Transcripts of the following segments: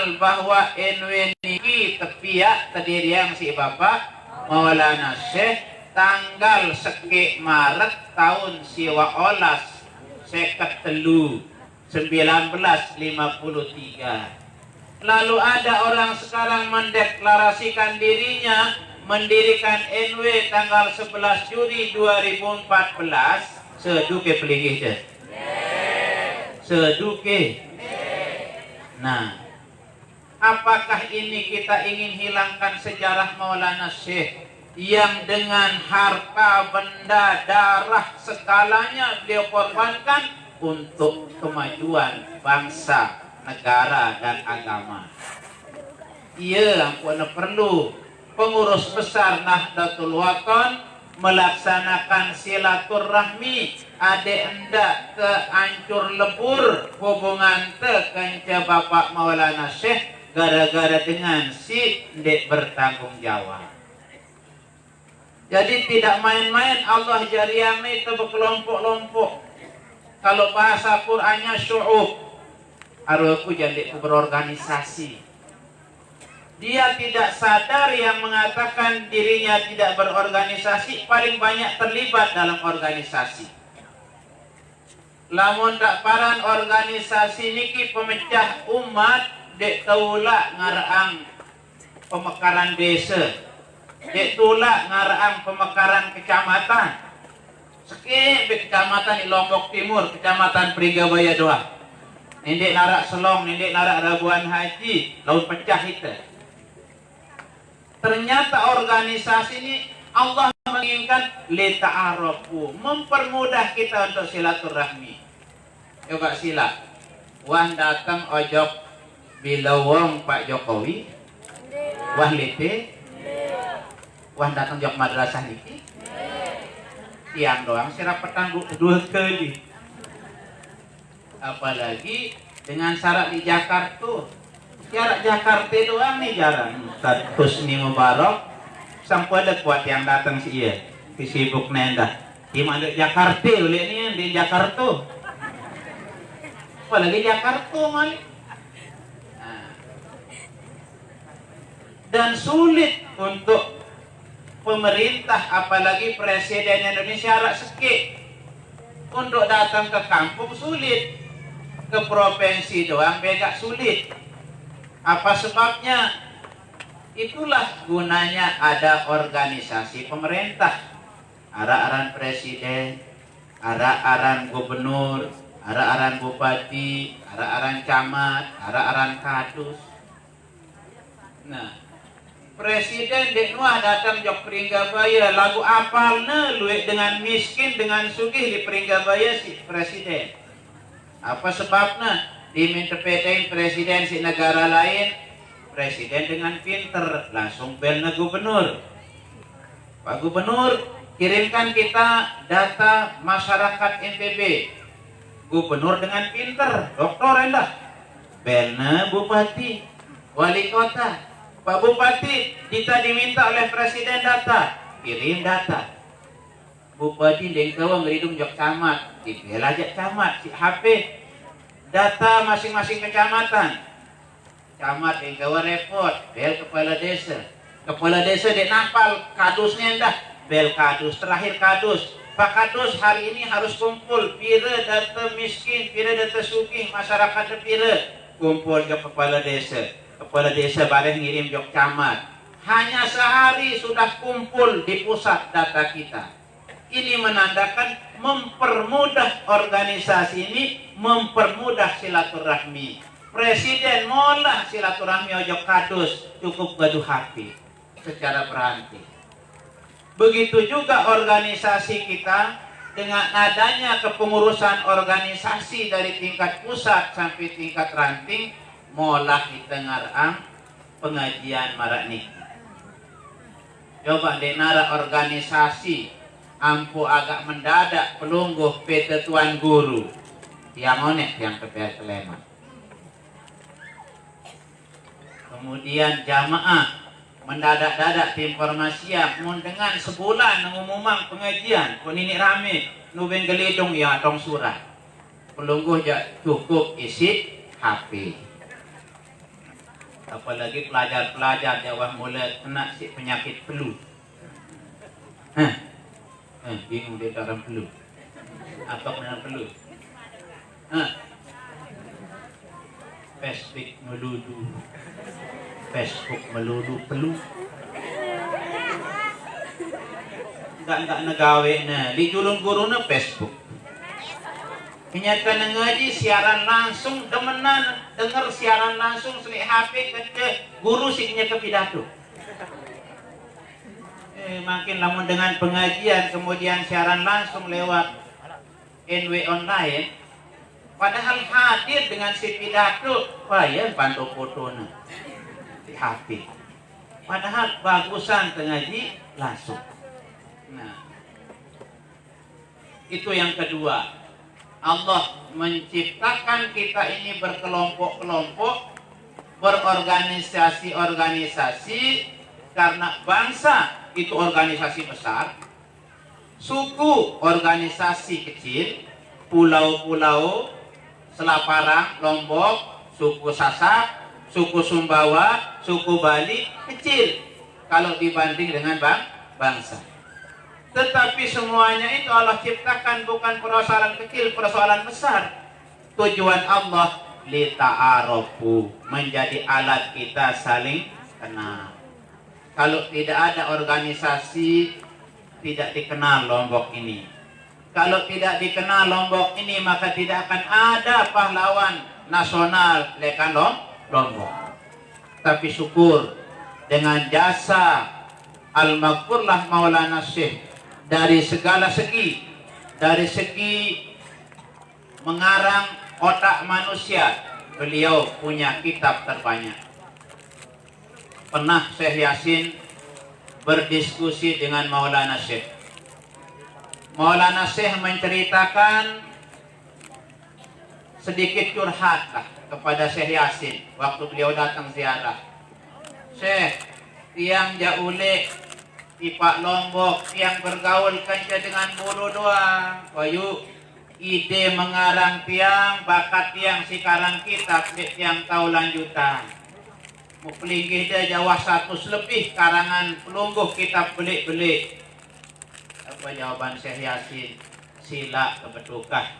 amal bahwa NW niki tepiak tadi yang si Bapak Maulana Syekh tanggal seki Maret tahun siwa olas seket telu 1953. Lalu ada orang sekarang mendeklarasikan dirinya mendirikan NW tanggal 11 Juli 2014. Seduke pelingih je. Seduke. Nah, apakah ini kita ingin hilangkan sejarah Maulana Syekh yang dengan harta, benda, darah, segalanya beliau korbankan untuk kemajuan bangsa, negara, dan agama. Ia ampun perlu pengurus besar Nahdlatul Wathon melaksanakan silaturahmi ade endak ke ancur lebur hubungan te kenca Bapak Maulana Syekh gara-gara dengan si ndek bertanggung jawab. Jadi tidak main-main Allah jariami itu berkelompok-kelompok. Kalau bahasa Qur'annya syu'ub, aruku jadi berorganisasi. Dia tidak sadar yang mengatakan dirinya tidak berorganisasi paling banyak terlibat dalam organisasi. Lamun tak paran organisasi niki pemecah umat dek taula ngaraang pemekaran desa, dek tula ngaraang pemekaran kecamatan. Seki kecamatan di Lombok Timur, kecamatan Pringgabaya doa. Nindek narak Selong, nindek narak Rabuan Haji, laut pecah itu. Ternyata organisasi ini Allah menginginkan lita'arafu, mempermudah kita untuk silaturahmi. Coba sila. Wah datang ojok bilawong Pak Jokowi. Wah lete. Wah datang jok madrasah niki. Tiang doang sirap petang dua kali. Apalagi dengan syarat di Jakarta. Jarak Jakarta doang nih jarang. Husni Mubarak sampai ada kuat yang datang sih iya. Sibuk nenda. Gimana Jakarta oleh ini di Jakarta. Apalagi Jakarta malik. Nah. Dan sulit untuk pemerintah apalagi Presiden Indonesia harap sekit untuk datang ke kampung sulit. Ke provinsi doang begak sulit. Apa sebabnya? Itulah gunanya ada organisasi pemerintah. Ara-aran presiden, ara-aran gubernur, ara-aran bupati, ara-aran camat, ara-aran kadus. Nah, presiden dek nuah datang jok Pringgabaya, lagu apalna luwek dengan miskin dengan sugih di Pringgabaya si presiden. Apa sebabnya? Diminterpretain presiden si negara lain, presiden dengan pinter langsung belna gubernur. Pak Gubernur, kirimkan kita data masyarakat NTB. Gubernur dengan pinter, doktor endah. Belna bupati, wali kota. Pak Bupati, kita diminta oleh presiden data, kirim data. Bupati dengkawa ngeridung jok camat, dibela aja camat si HP. Data masing-masing kecamatan. Camat yang gawa repot, bel kepala desa. Kepala desa dek napal, kadusnya endah, bel kadus, terakhir kadus. Pak Kadus hari ini harus kumpul, pira data miskin, pira data sugih, masyarakat pira. Kumpul ke kepala desa. Kepala desa bareng ngirim jok camat. Hanya sehari sudah kumpul di pusat data kita. Ini menandakan mempermudah organisasi ini, mempermudah silaturahmi. Presiden molah silaturahmi ojok kadus, cukup gaduh hati secara berhenti. Begitu juga organisasi kita dengan adanya kepengurusan organisasi dari tingkat pusat sampai tingkat ranting, molah kita ngarang pengajian marak niki. Coba denara organisasi ampu agak mendadak pelungguh PT Tuan Guru yang onek yang TPS Sleman. Kemudian jamaah mendadak-dadak informasi mun dengan sebulan mengumumkan pengajian pun ini rame nubeng gelidung ya tong surah pelungguh ja cukup isi HP. Apalagi pelajar-pelajar Jawa mulai kena si penyakit flu. Hah? Bingung dia orang flu. Apa kena flu? Hah? Facebook melulu. Facebook melulu flu. Enggak negawe na. Di julung guru na Facebook. Kenyataan ngaji siaran langsung demenan dengar siaran langsung selik HP ke guru siknya ke pidato. Makin lamun dengan pengajian kemudian siaran langsung lewat NW online, padahal hadir dengan si pidato, wah ya bantu fotona di HP. Padahal bagusan ngaji langsung. Nah, itu yang kedua. Allah menciptakan kita ini berkelompok-kelompok, berorganisasi-organisasi, karena bangsa itu organisasi besar, suku organisasi kecil, pulau-pulau, Selaparang, Lombok, suku Sasak, suku Sumbawa, suku Bali kecil kalau dibanding dengan bangsa. Tetapi semuanya itu Allah ciptakan bukan persoalan kecil, persoalan besar. Tujuan Allah lita'arofu, menjadi alat kita saling kenal. Kalau tidak ada organisasi, tidak dikenal Lombok ini. Kalau tidak dikenal Lombok ini, maka tidak akan ada pahlawan nasional lekan Lombok. Tapi syukur dengan jasa Al-Maghfurlah Maulana Syekh dari segala segi, dari segi mengarang otak manusia, beliau punya kitab terbanyak. Pernah Syekh Yasin berdiskusi dengan Maulana Syekh. Maulana Syekh menceritakan sedikit curhat lah kepada Syekh Yasin waktu beliau datang ziarah. Syekh, tiang jaule Ipak Lombok yang bergaul kanja dengan buru doang. Koyu ide mengarang tiang, bakat tiang sekarang kitab tiang tahu lanjutan. Mupelingih dia Jawa 100 lebih karangan pelungguh kitab belik-belik. Apa jawaban Syekh Yasin? Sila kebetukah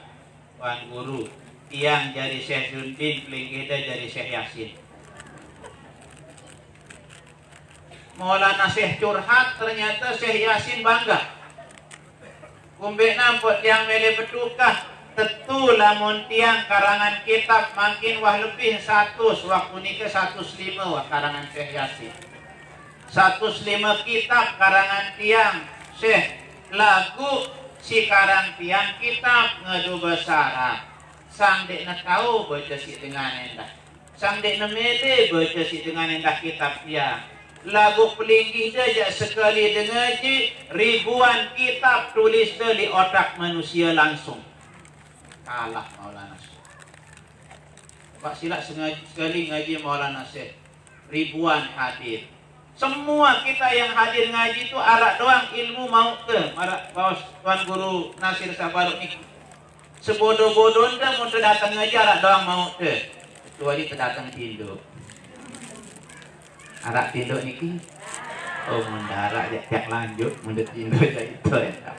Tuan Guru. Tiang jadi Syekh Zundin, pelingih dia jadi Syekh Yasin. Maulana Syekh curhat, ternyata Syekh Yasin bangga. Kumbek nampak tiang mele betukah, tentu lamun tiang karangan kitab makin wah lebih 100, waktu ini ke 105 wah karangan Syekh Yasin. 105 kitab karangan tiang Syekh, lagu si karang tiang kitab ngadu besar. Sang dek na tahu baca si dengan endah. Sang dek na mele baca si dengan endah kitab tiang. Lagu pelinggi saja sekali dengar ribuan kitab tulis dari otak manusia langsung. Kalah Maulana Syekh. Pak Sila sekali ngaji Maulana Syekh. Ribuan hadir. Semua kita yang hadir ngaji itu arak doang ilmu mau ke. Arak bawas Tuan Guru Nasir Sabaruk ni. Sebodoh-bodoh dah mau datang ngaji arak doang mau ke. Kecuali terdatang tidur. Arak tinduk niki, oh mendarak jak lanjut, mendet tinduk jak itu ya.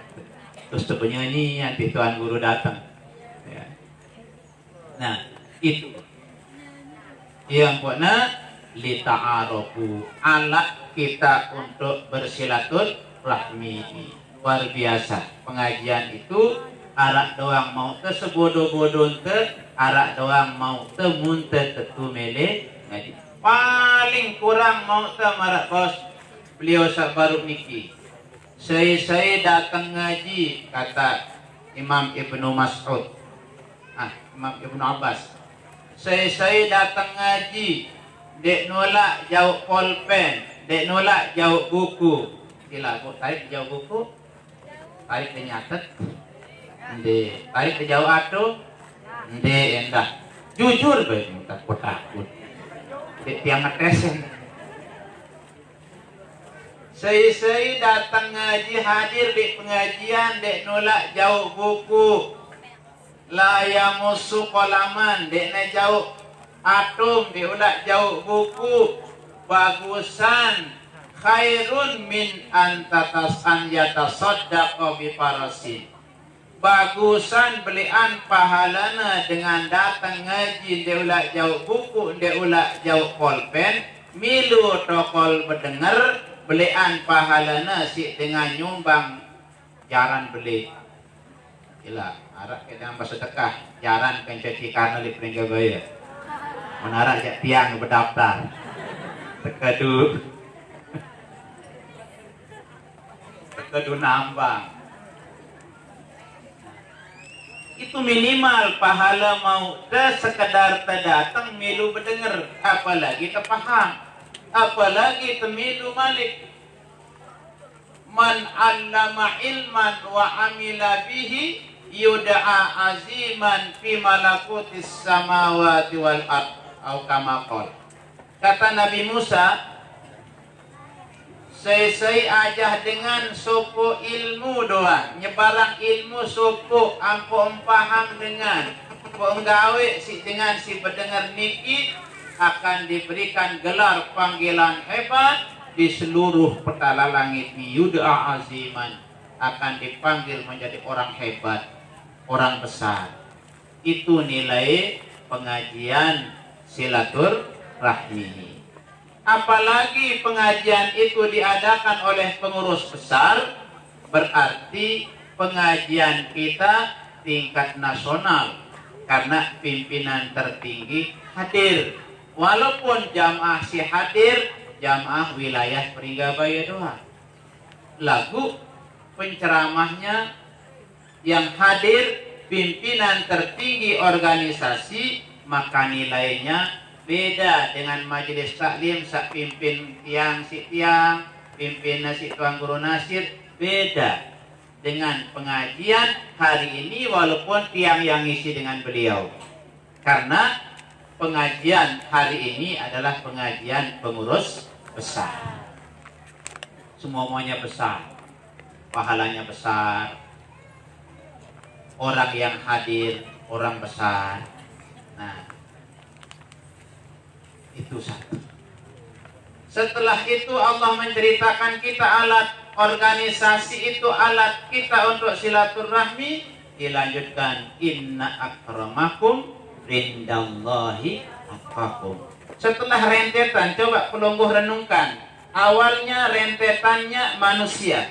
Terus penyanyi nanti Tuan Guru datang. Ya. Nah itu yang buatnya lita'arofu, alat kita untuk bersilaturahmi. Luar biasa pengajian itu arak doang mau ke sebodoh-bodoh ke arak doang mau ke munte tetu mele ngaji. Paling kurang mau marak bos beliau Sabaruk niki. Saya datang ngaji kata Imam Ibnu Mas'ud. Imam Ibnu Abbas. Saya datang ngaji dek nolak jauh pulpen, dek nolak jauh buku. Gila, bu tarik jauh buku, tarik nyatet, tarik jauh atuh, endah. Jujur baik takut. Tiang ngetesen. Saya datang ngaji, hadir di pengajian, dek nolak jauh buku, layamusu kolaman, dek na jauh atum diulah jauh buku bagusan khairun min antatasan yatasaddaqo bi farasin. Bagusan belian pahalana dengan datang ngaji diulah jauh buku diulah jauh pulpen milu tokol berdengar belian pahalana si dengan nyumbang jaran beli. Gila, arak kita bersedekah jaran kencuci karena di peringkat bayar. Menara jak tiang berdaftar. Tekadu nambang. Itu minimal pahala mau sekedar terdatang milu berdengar, apalagi terpaham, apalagi temilu malik. Man 'allama ilman wa amila bihi yud'a aziman fi malakutis samawati wal ard atau kama qala. Kata Nabi Musa, saya ajah dengan sopo ilmu doa, nyebarang ilmu sopo ampo paham dengan penggawe si dengan si berdengar niki akan diberikan gelar panggilan hebat di seluruh petala langit. Yud'a aziman, akan dipanggil menjadi orang hebat, orang besar. Itu nilai pengajian silaturahmi. Apalagi pengajian itu diadakan oleh pengurus besar, berarti pengajian kita tingkat nasional karena pimpinan tertinggi hadir. Walaupun jamaah si hadir, jamaah wilayah Pringgabaya doang. Lagu penceramahnya yang hadir pimpinan tertinggi organisasi, maka nilainya beda dengan majelis taklim sak pimpin tiang si tiang, pimpin nasi tuang guru nasir, beda dengan pengajian hari ini walaupun tiang yang ngisi dengan beliau. Karena pengajian hari ini adalah pengajian pengurus besar. Semuanya besar, pahalanya besar, orang yang hadir orang besar. Nah, itu satu. Setelah itu Allah menceritakan kita alat organisasi itu alat kita untuk silaturahmi. Dilanjutkan inna akramakum rindallahi atqakum. Setelah rentetan, coba pelungguh renungkan. Awalnya rentetannya manusia.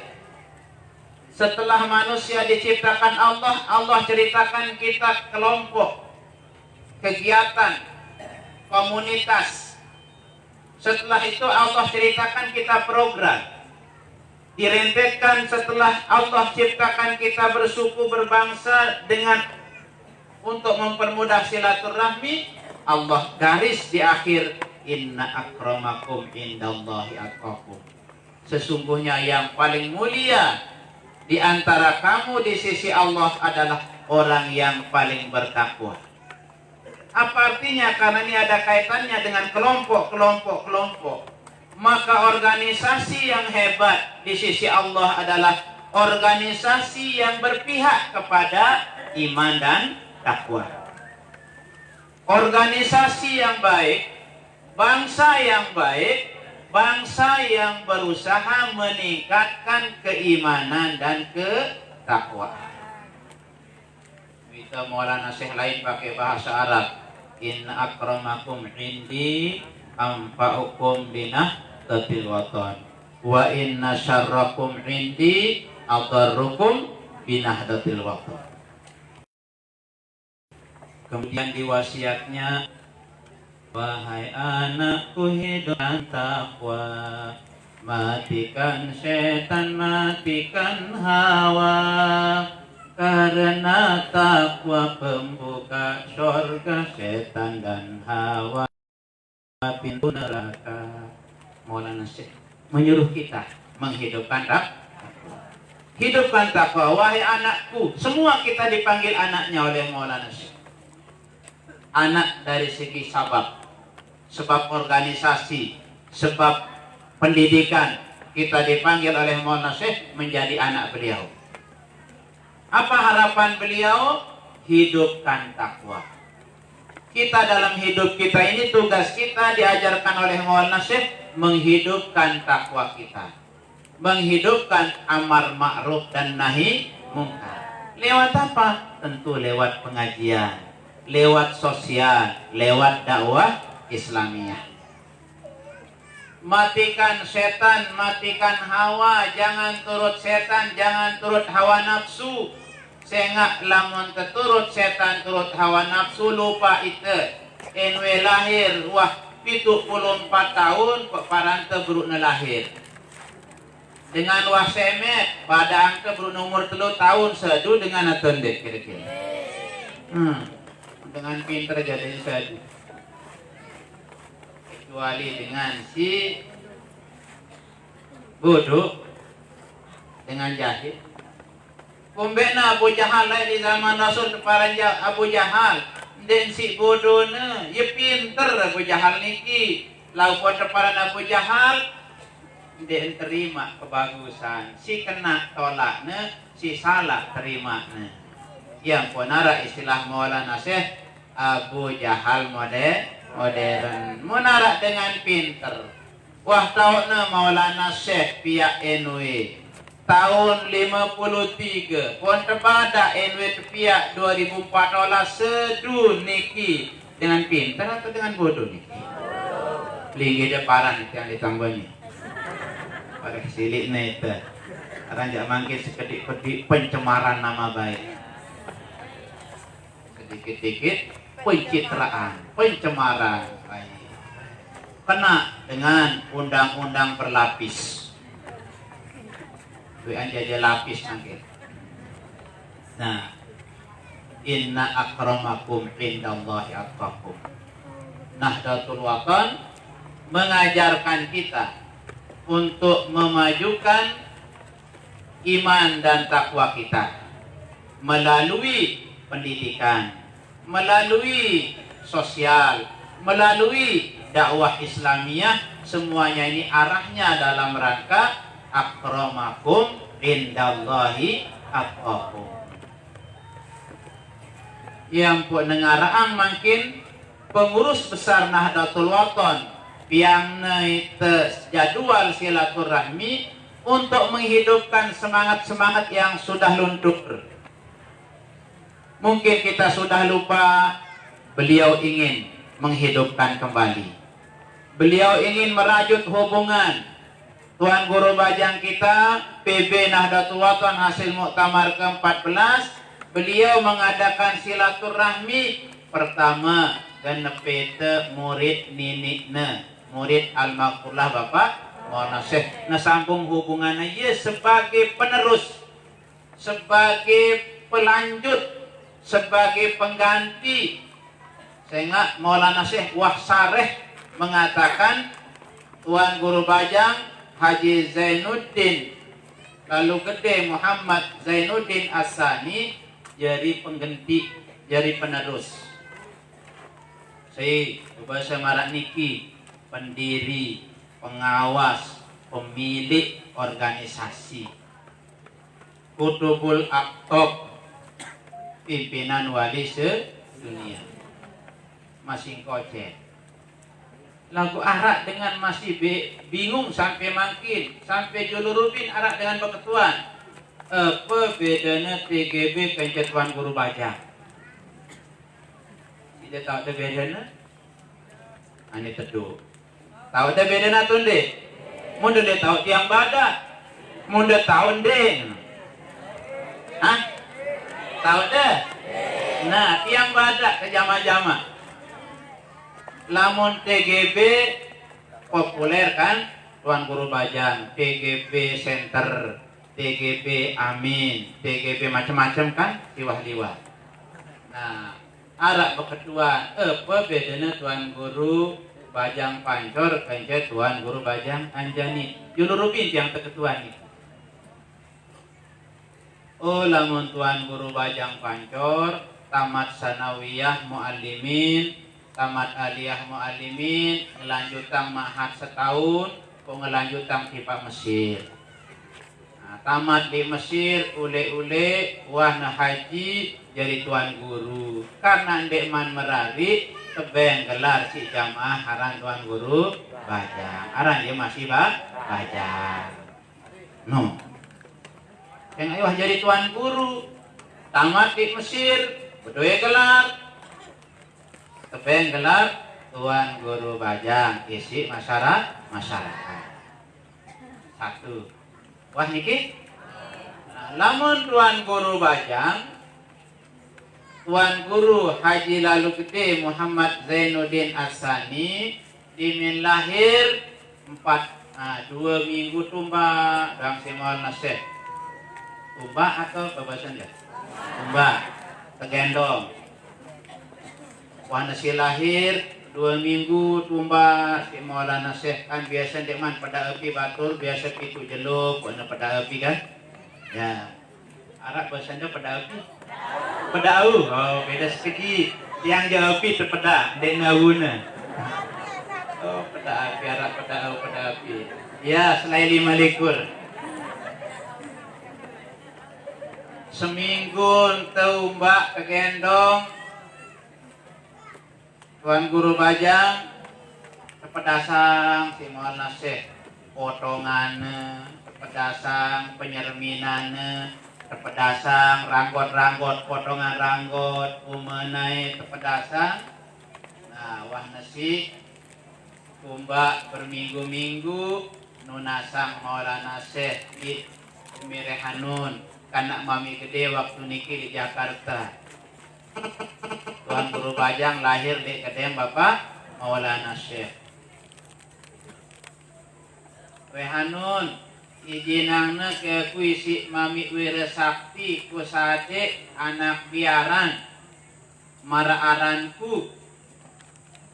Setelah manusia diciptakan Allah, Allah ceritakan kita kelompok, kegiatan, komunitas. Setelah itu Allah ceritakan kita program. Direntetkan setelah Allah ciptakan kita bersuku berbangsa dengan untuk mempermudah silaturahmi, Allah garis di akhir inna akramakum indallahi atqakum. Sesungguhnya yang paling mulia di antara kamu di sisi Allah adalah orang yang paling bertakwa. Apa artinya? Karena ini ada kaitannya dengan kelompok. Maka organisasi yang hebat di sisi Allah adalah organisasi yang berpihak kepada iman dan takwa. Organisasi yang baik, bangsa yang baik, bangsa yang berusaha meningkatkan keimanan dan ketakwaan. Kita Maulana Syekh lain pakai bahasa Arab. Inna akramakum indi anfa'ukum binahdatil watan wa inna syarrakum indi adarrukum binahdatil watan. Kemudian di wasiatnya, wahai anakku hidupkan takwa, matikan setan, matikan hawa, karena takwa pembuka surga, setan dan hawa pintu neraka. Maulana Syekh menyuruh kita menghidupkan takwa. Hidupkan takwa, wahai anakku. Semua kita dipanggil anaknya oleh Maulana Syekh. Anak dari segi sebab organisasi, sebab pendidikan, kita dipanggil oleh Maulana Syekh menjadi anak beliau. Apa harapan beliau? Hidupkan takwa. Kita dalam hidup kita ini tugas kita diajarkan oleh Maulana Syekh menghidupkan takwa kita, menghidupkan amar ma'ruf dan nahi mungkar. Lewat apa? Tentu lewat pengajian, lewat sosial, lewat dakwah Islamiyah. Matikan setan, matikan hawa, jangan turut setan, jangan turut hawa nafsu. Sehingga lamun keturut setan, turut hawa nafsu, lupa itu. Enwe lahir, wah 74 tahun kok parante berukna lahir. Dengan wah semet, pada angka berukna umur 3 tahun sedu dengan atondek kira-kira. Dengan pinter jadi sedu. Kecuali dengan si bodoh, dengan jahil. Kumbena Abu Jahal lah di zaman Rasul paranja Abu Jahal. Dan si bodoh ne, ya pinter Abu Jahal niki. Laupun depan Abu Jahal, dia terima kebagusan. Si kena tolak ne, si salah terima ne. Yang ponara istilah Maulana Syekh Abu Jahal modern. Menara dengan pinter. Wah tahu na Maulana Syekh pihak NW tahun 53 pon terbada NW pihak 2014 sedu niki dengan pinter atau dengan bodoh niki? Linggi deparan itu yang ditambahnya. Pada kesilik na itu. Ranjak mangkir sekedik-kedik pencemaran nama baik. Sedikit-sedikit pencitraan, pencemaran baik. Kena dengan undang-undang berlapis. Itu aja lapis nanti. Nah, inna akramakum indallahi atqakum. Nahdlatul Wathon mengajarkan kita untuk memajukan iman dan takwa kita melalui pendidikan, melalui sosial, melalui dakwah Islamiyah. Semuanya ini arahnya dalam rangka akramakum indallahi atqakum. Yang pun nengaraan makin pengurus besar Nahdlatul Wathon yang jadwal silaturahmi untuk menghidupkan semangat-semangat yang sudah luntur. Mungkin kita sudah lupa, beliau ingin menghidupkan kembali. Beliau ingin merajut hubungan. Tuan Guru Bajang kita, PB Nahdlatul Wathon hasil muktamar ke-14, beliau mengadakan silaturahmi pertama genepete murid ninikne, murid almarhumlah Bapak Maulana Syekh. Nah sambung hubungannya ya sebagai penerus, sebagai pelanjut, sebagai pengganti. Sehingga Maulana Syekh Wahsareh mengatakan Tuan Guru Bajang Haji Zainuddin lalu gede Muhammad Zainuddin Asani jadi pengganti, jadi penerus. Saya bahasa Marak niki pendiri, pengawas, pemilik organisasi Kutubul Aktob, pimpinan wali sedunia. Masing kocek lagu arak dengan masih bingung sampai makin sampai julurupin arak dengan peketuan. Apa bedanya TGB pencet Tuan Guru Bajang? Tidak tahu ada bedanya? Ini teduh. Tahu ada bedanya tuh deh? Munda dia tahu tiang badak, munda tahu deh. Hah? Tahu deh? Nah tiang badak ke jama-jama. Lamun TGB populer kan Tuan Guru Bajang, TGB Center, TGB Amin, TGB macam-macam kan liwah-liwah. Nah, arak beketuan, apa bedanya Tuan Guru Bajang Pancor kencet Tuan Guru Bajang Anjani. Julurupin yang keketuan itu. Oh, lamun Tuan Guru Bajang Pancor tamat sanawiyah muallimin, tamat aliyah muallimin, ngelanjutang mahat setahun, kok ngelanjutang pipa Mesir. Nah, tamat di Mesir, ule-ule, wahna haji, jadi tuan guru. Karena ndek man merari, tebeng gelar si jamaah aran tuan guru bajang. Aran dia masih bajang. No. Yang ayah jadi tuan guru, tamat di Mesir, bedoya gelar, tebeng gelar tuan guru bajang, isi masyarakat. Satu. Wah niki, nah, lamun tuan guru bajang, tuan guru Haji Lalu Gede Muhammad Zainuddin Asani dimin lahir 2 minggu tumba dalam simal naseh. Tumba atau bebasan ya? Tumba, tegendong. Wah nasi lahir 2 minggu tumba si Maulana Syekh kan biasa deman pada api batur biasa pitu jeluk pada api kan ya Arab bahasanya pada api pedau oh beda sedikit yang jauh api terpeda dek ngawuna oh pada api Arab pada api ya selain 5 likur seminggu tumba kegendong tuan guru bajang pedasang si Maulana Syekh potongan pedasang penyerminan pedasang ranggot potongan ranggot umenai pedasang nah wah nasi kumba berminggu-minggu nunasang Maulana Syekh di Mirehanun kanak mami gede waktu niki di Jakarta. Tuan guru bajang lahir di kedeng Bapak Maulana Syekh. Wehanun ijinangna ke kuisi mami Wiresakti kusade anak biaran maraaranku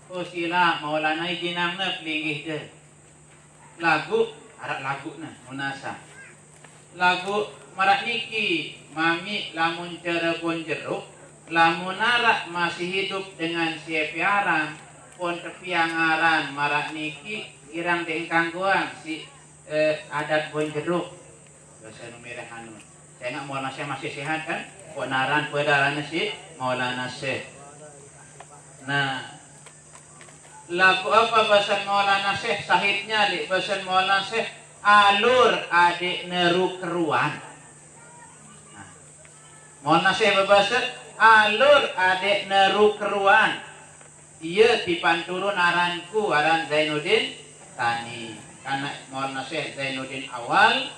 kusila Maulana ijinangna pelinggih deh. Lagu arak laguna munasa. Lagu marak niki mami lamun Cirebon jeruk lamun arak masih hidup dengan siepiaran pon tepiangaran marak niki irang dengkang goang si adat bonjeruk bahasa Numirahanun. Saya nggak Maulana Syekh masih sehat kan? Ponaran pedaran si Maulana Syekh. Nah, lagu apa bahasa Maulana Syekh? Sahidnya di bahasa Maulana Syekh alur adik neru keruan. Nah, Maulana Syekh berbahasa alur adek neru keruan iya dipanturun aranku aran Zainuddin Tani karena Maulana Syekh Zainuddin awal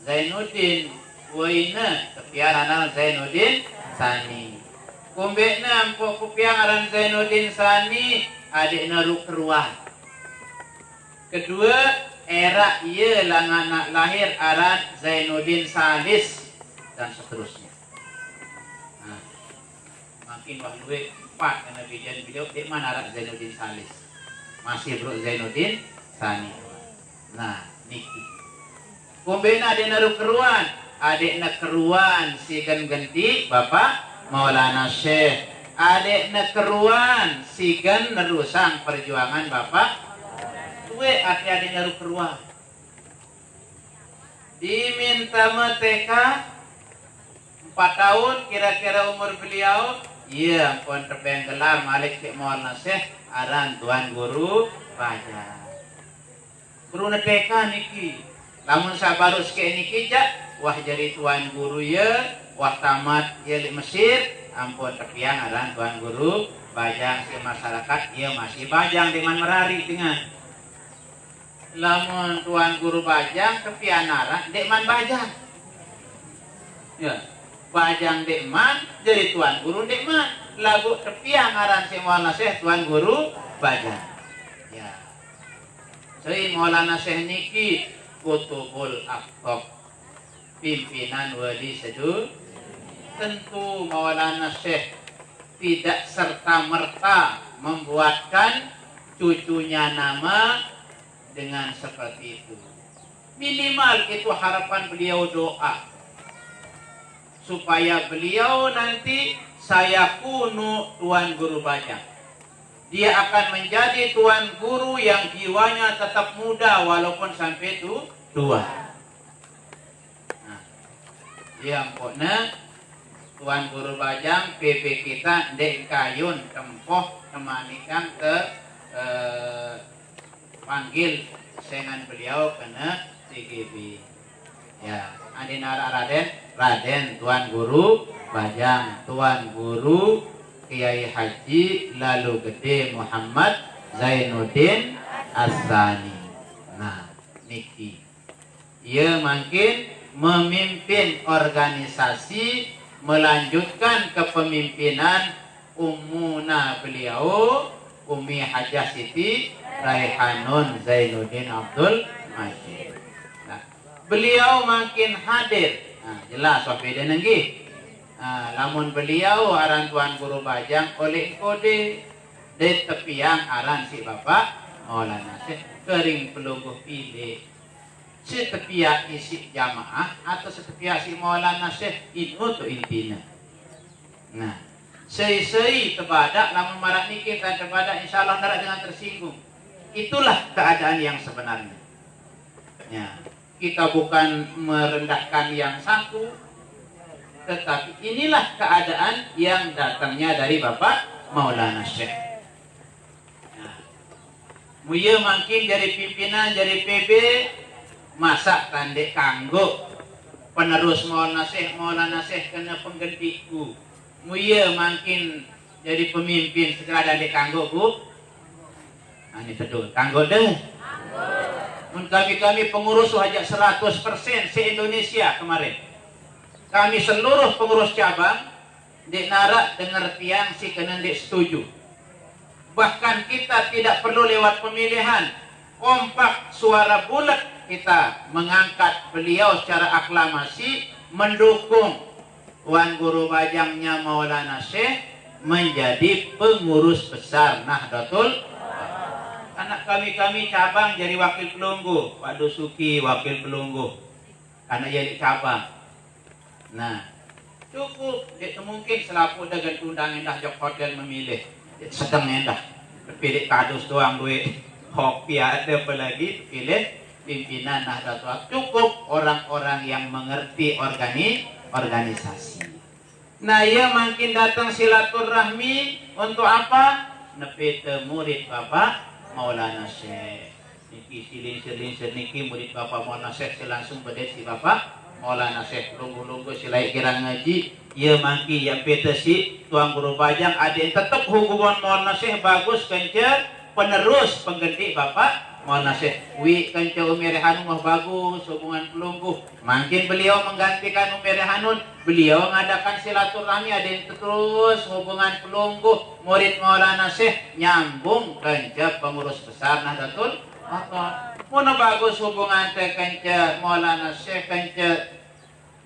Zainuddin Waina kepiaran aran Zainuddin Tani kumbekna empok kupiang aran Zainuddin Tani adek neru keruan kedua era iya anak lahir aran Zainuddin Salis dan seterusnya. Makin wah duit 4 karena beliau di mana arak Zainuddin Salis masih bro Zainuddin Sani. Nah niki kumbena ada naruh keruan adik nak keruan si ganti Bapak Maulana Syekh adik nak keruan si gan nerusang perjuangan Bapak tuwe adik naruh keruan diminta meteka 4 tahun kira-kira umur beliau. Iya, pun terbang gelar Malik Syekh Maulana Syekh aran tuan guru bajang. Guru neteka niki. Lamun sabaru sike niki jak wah jadi tuan guru ya, wah tamat ya di Mesir, ampun tepiang aran tuan guru bajang si masyarakat iya masih bajang dengan merari dengan. Lamun tuan guru bajang tepian aran dekman bajang. Ya. Bajang dekman jadi tuan guru dekman lagu tepiang aran si Maulana Syekh tuan guru bajang ya si Maulana Syekh niki kutubul aktab pimpinan wali sedu tentu Maulana Syekh tidak serta-merta membuatkan cucunya nama dengan seperti itu minimal itu harapan beliau doa supaya beliau nanti saya kunu tuan guru bajang. Dia akan menjadi tuan guru yang jiwanya tetap muda walaupun sampai itu tua. yang pokna Tuan Guru Bajang PB kita Dek Kayun tempoh temanikan ke panggil sengan beliau kena TGB. Ya, adinara Raden Tuan Guru Bajang, Tuan Guru Kiai Haji Lalu Gede Muhammad Zainuddin Asani. Nah, niki. Ia makin memimpin organisasi, melanjutkan kepemimpinan ummuna beliau Umi Hajah Siti Raihanun Zainuddin Abdul Majid. Nah, beliau makin hadir. Nah, jelas wafida nenggi. Lamun beliau aran Tuan Guru Bajang oleh kode de tepiang aran si Bapak Maulana Syekh kering pelungguh pilih setepiak isi jamaah atau setepiak si Maulana Syekh itu tuh intinya. Nah, sei terbadak lamun marak nikah dan terbadak insyaallah narak dengan tersinggung. Itulah keadaan yang sebenarnya. Ya, kita bukan merendahkan yang satu, tetapi inilah keadaan yang datangnya dari Bapak Maulana Syekh. Nah, muya makin jadi pimpinan, jadi PB, masa tandek kanggo penerus Maulana Syekh kena penggantiku. Muya makin jadi pemimpin segera tandek kanggo bu. Nah, ini betul kanggo deh. Kami pengurus hajat 100% se-Indonesia kemarin. Kami seluruh pengurus cabang di narak dengar tiang si kena setuju. Bahkan kita tidak perlu lewat pemilihan, kompak suara bulat kita mengangkat beliau secara aklamasi mendukung Tuan Guru Bajangnya Maulana Syekh menjadi pengurus besar Nahdlatul. Anak kami cabang jadi wakil pelunggu, Pak Dusuki wakil pelunggu karena jadi cabang. Nah, cukup itu mungkin selaku dengan undang endah jok hotel memilih sedang endah pilih kadus doang duit kopi ada apa lagi pilih pimpinan Nahdlatul. Cukup orang-orang yang mengerti organisasi. Nah, ia makin datang silaturahmi untuk apa? Nepete murid Bapak Maulana Syekh. Niki silin niki murid Bapak Maulana Syekh langsung berdiri si Bapak Maulana Syekh lunggu-lunggu silai kira ngaji. Ia mangki yang peta si Tuan Guru Bajang ada yang tetap hubungan Maulana Syekh bagus kenca penerus pengganti Bapak Maulana Syekh. Wi kenca Umi Rehanun mah bagus hubungan pelunggu. Makin beliau menggantikan Umi Rehanun, beliau mengadakan silaturahmi ada yang terus hubungan pelunggu murid Maulana Syekh nyambung kenca pengurus besar Nahdlatul. Maka mana bagus hubungan teh kenca Maulana Syekh kenca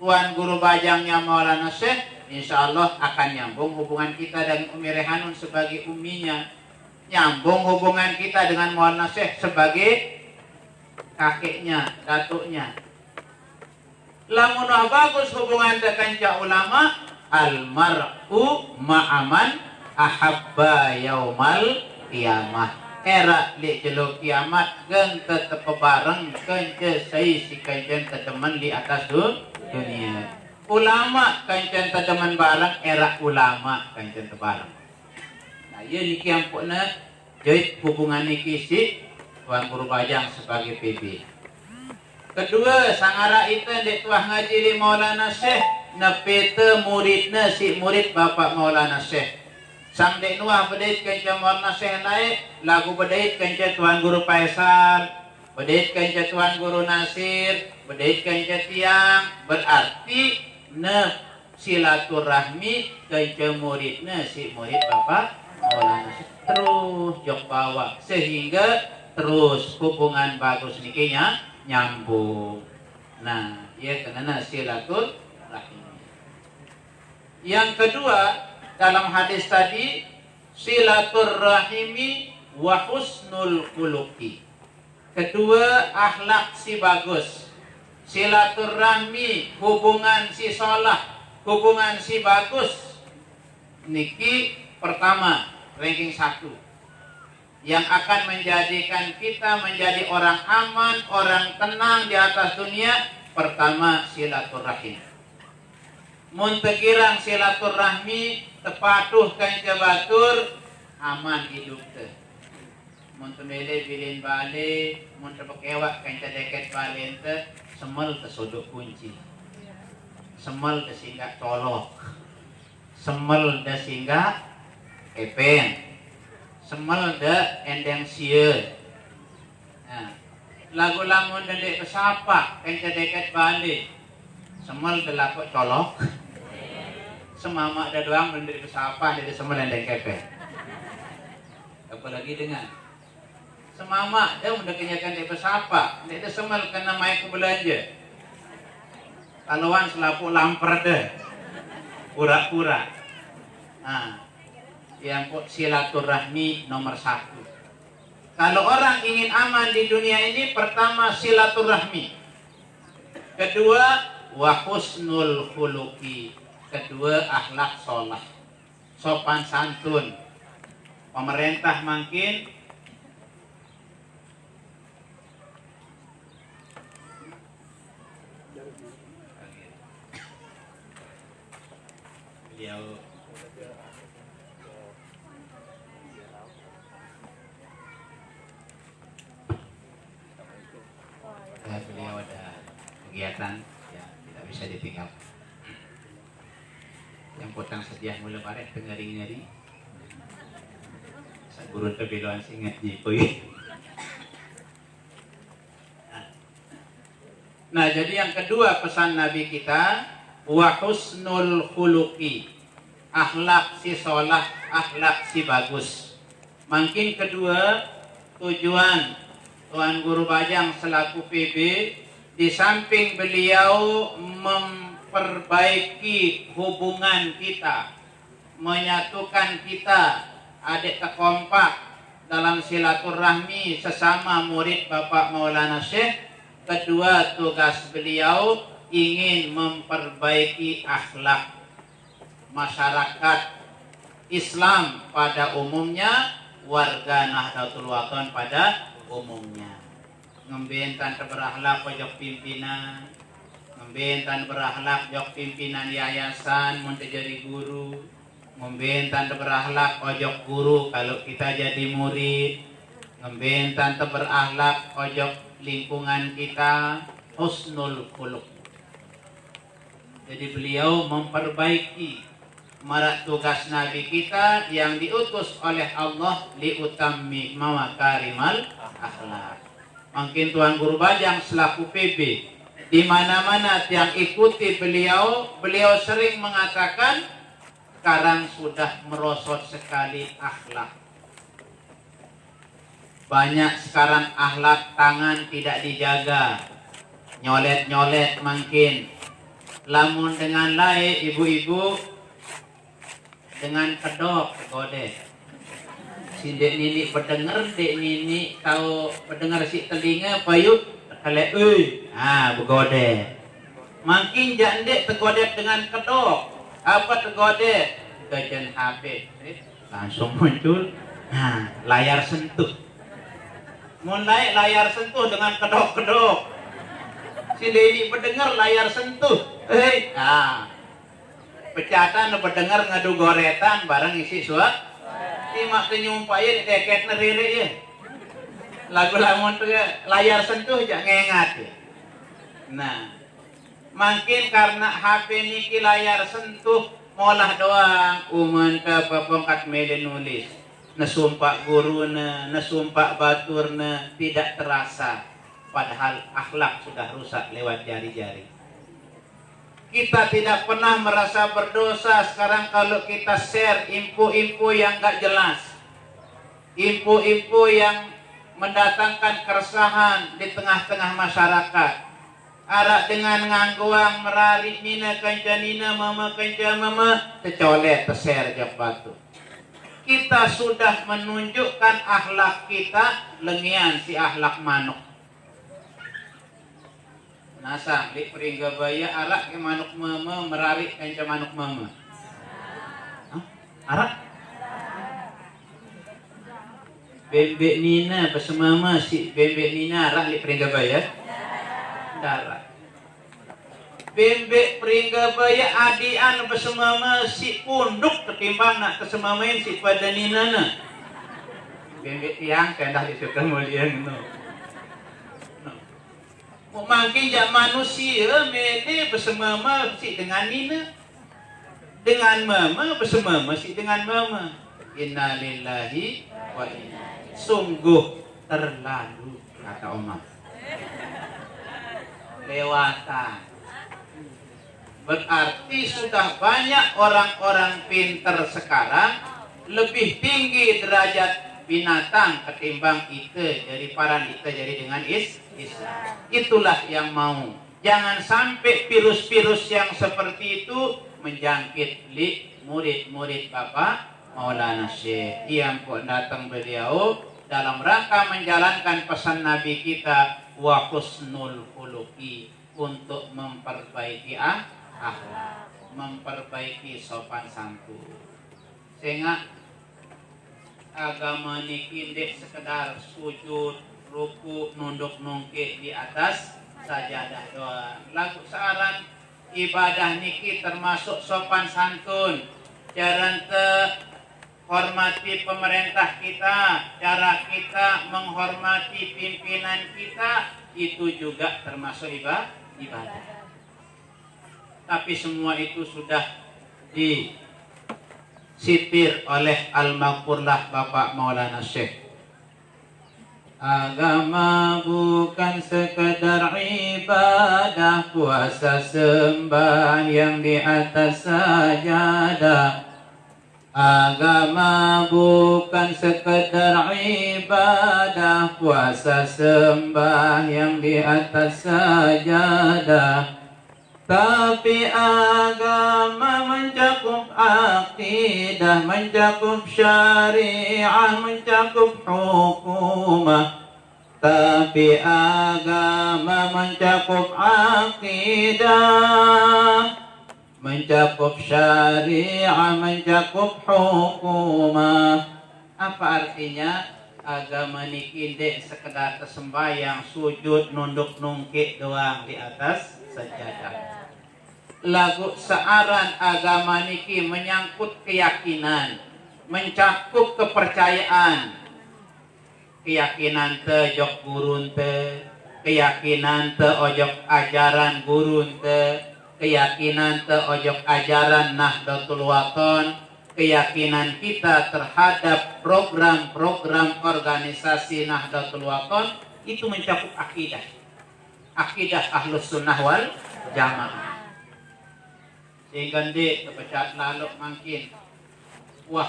Tuan Guru Bajangnya Maulana Syekh, insyaallah akan nyambung hubungan kita dengan Umi Rehanun sebagai uminya, nyambung hubungan kita dengan Maulana Syekh sebagai kakeknya, datuknya. Lamun bagus hubungan teh kenca ulama, almar'u ma'aman ahabba yaumal qiyamah. Era li jeluk kiamat gen tetep bareng kence sai si kencen teman di atas dunia. Ulama kencen teman bareng era ulama kencen bareng. Nah, ieu niki ampuna jadi hubungan niki si Tuan Guru Bajang sebagai PB. Kedua, sangara itu di tuah ngaji di Maulana Syekh nepete muridna si murid Bapak Maulana Syekh. Sang dek nuah bedait kenca Maulana Syekh naik lagu bedait kenca Tuan Guru Faisal, bedait kenca Tuan Guru Nasir, bedait kenca tiang, berarti ne silaturahmi kenca muridna si murid Bapak Maulana Syekh terus jok bawa sehingga terus hubungan bagus nikinya nyambung. Nah, ia kena silaturahmi. Yang kedua, dalam hadis tadi silaturahimi wa husnul khuluqi. Kedua, akhlak si bagus. Silaturahmi hubungan si sholah, hubungan si bagus. Niki pertama, ranking 1. Yang akan menjadikan kita menjadi orang aman, orang tenang di atas dunia. Pertama, silaturahim. mun tegirang silaturahmi tepatuh kanca batur aman hidup teh. Mun temele bilin bale, mun tepekewak kanca deket balen teh semel kesuduk kunci. Semel teh singgah colok. Semel teh singgah epen. Semel teh endeng sieun. Nah, lagu lamun dendek pesapa kanca deket bale. Semel teh lakok colok. Semama ada doang dendek pesapa dendek semel endeng kepen. Apalagi dengan semama dia udah kenyakan dia pesapa dia semel kena main ke belanja kaluan selapu lamper deh pura-pura. Nah, yang silaturahmi nomor 1. Kalau orang ingin aman di dunia ini, pertama silaturahmi, kedua wa husnul khuluqi, kedua akhlak sholat, sopan santun. Pemerintah makin beliau ada kegiatan ya tidak bisa ditinggal. Yang potang sediah mulai barek ngeri-ngeri gurun kebeloan singet jipui. Nah, jadi yang kedua pesan Nabi kita wa husnul khuluqi, akhlak si sholah, akhlak si bagus. Makin kedua tujuan Tuan Guru Bajang selaku PB, di samping beliau memperbaiki hubungan kita, menyatukan kita adik kekompak dalam silaturahmi sesama murid Bapak Maulana Syekh. Kedua tugas beliau ingin memperbaiki akhlak masyarakat Islam pada umumnya, warga Nahdlatul Wathon pada umumnya. Ngembentan berakhlak pojok pimpinan, ngembentan berakhlak jok pimpinan yayasan mun jadi guru, ngembentan berakhlak ojok guru kalau kita jadi murid, ngembentan berakhlak ojok lingkungan kita, husnul khuluq. Jadi beliau memperbaiki marak tugas Nabi kita yang diutus oleh Allah liutammi makarimal akhlak. Mungkin Tuan Guru Bajang selaku PB di mana-mana yang ikuti beliau sering mengatakan sekarang sudah merosot sekali akhlak. Banyak sekarang akhlak tangan tidak dijaga, nyolet-nyolet makin. Lamun dengan lai ibu-ibu dengan kedok gode. Si dek nini berdengar, dek nini tahu berdengar si telinga payut kale begode. Makin jandek tegodek dengan kedok. Apa tegodek? Gajan HP. Langsung muncul. Nah, layar sentuh. Mulai layar sentuh dengan kedok-kedok. Si Dedi berdengar layar sentuh. Pecatan berdengar ngadu goretan bareng isi suat. Timak nyumpain deket neriri ya. Lagu lamun tuh layar sentuh jak ngengat ya. Nah, makin karena HP niki layar sentuh molah doang uman ke pepongkat mede nulis. Nesumpak guruna, nesumpak baturna tidak terasa, padahal akhlak sudah rusak lewat jari-jari. Kita tidak pernah merasa berdosa sekarang kalau kita share info-info yang gak jelas, info-info yang mendatangkan keresahan di tengah-tengah masyarakat. Arak dengan ngangguang merari nina kanca nina mama kanca mama tecolet terser jak batu. Kita sudah menunjukkan akhlak kita lengian si akhlak manuk. Nasa di Pringgabaya arak ke manuk mama merari kanca manuk mama. Hah? Arak? Bebek nina besemama si bebek nina arak di Pringgabaya. Darat. bembek peringga baya adian besemama si punduk ketimbang nak kesemamain si pada ninana. Bembek tiang kendah disuka mulia no. Mau makin jak manusia mene besemama si dengan nina. Dengan mama besemama si dengan mama. Innalillahi wa inna. Sungguh terlalu kata Omar. Lewatan. Berarti sudah banyak orang-orang pinter sekarang lebih tinggi derajat binatang ketimbang kita jadi para kita jadi dengan Islam. Itulah yang mau. Jangan sampai virus-virus yang seperti itu menjangkit murid-murid Bapak Maulana Syekh. Yang kok datang beliau dalam rangka menjalankan pesan Nabi kita wa husnul khuluqi untuk memperbaiki akhlak, memperbaiki sopan santun. Sehingga agama niki ndek sekedar sujud, ruku, nunduk nungkik di atas sajadah doang. Lagu saran ibadah niki termasuk sopan santun. Cara hormati pemerintah kita, cara kita menghormati pimpinan kita, itu juga termasuk ibadah. Tapi semua itu sudah disitir oleh almarhumlah Bapak Maulana Syekh. Agama bukan sekedar ibadah, puasa sembahyang di atas sajadah. Agama bukan sekedar ibadah, puasa sembahyang di atas sajadah. Tapi agama mencakup akidah, mencakup syariah, mencakup hukumah. Tapi agama mencakup akidah, mencakup syariah, mencakup hukumah. Apa artinya? Agama niki ndek sekedar sembahyang, sujud, nunduk nungkik doang di atas sajadah. Lagu searan agama niki menyangkut keyakinan, mencakup kepercayaan. Keyakinan te jok gurun te, keyakinan te ojok ajaran gurun te, keyakinan te ojok ajaran Nahdlatul Wathon, keyakinan kita terhadap program-program organisasi Nahdlatul Wathon itu mencakup akidah. Akidah Ahlus Sunnah wal Jamaah. Sehingga di kepecat lalu makin wah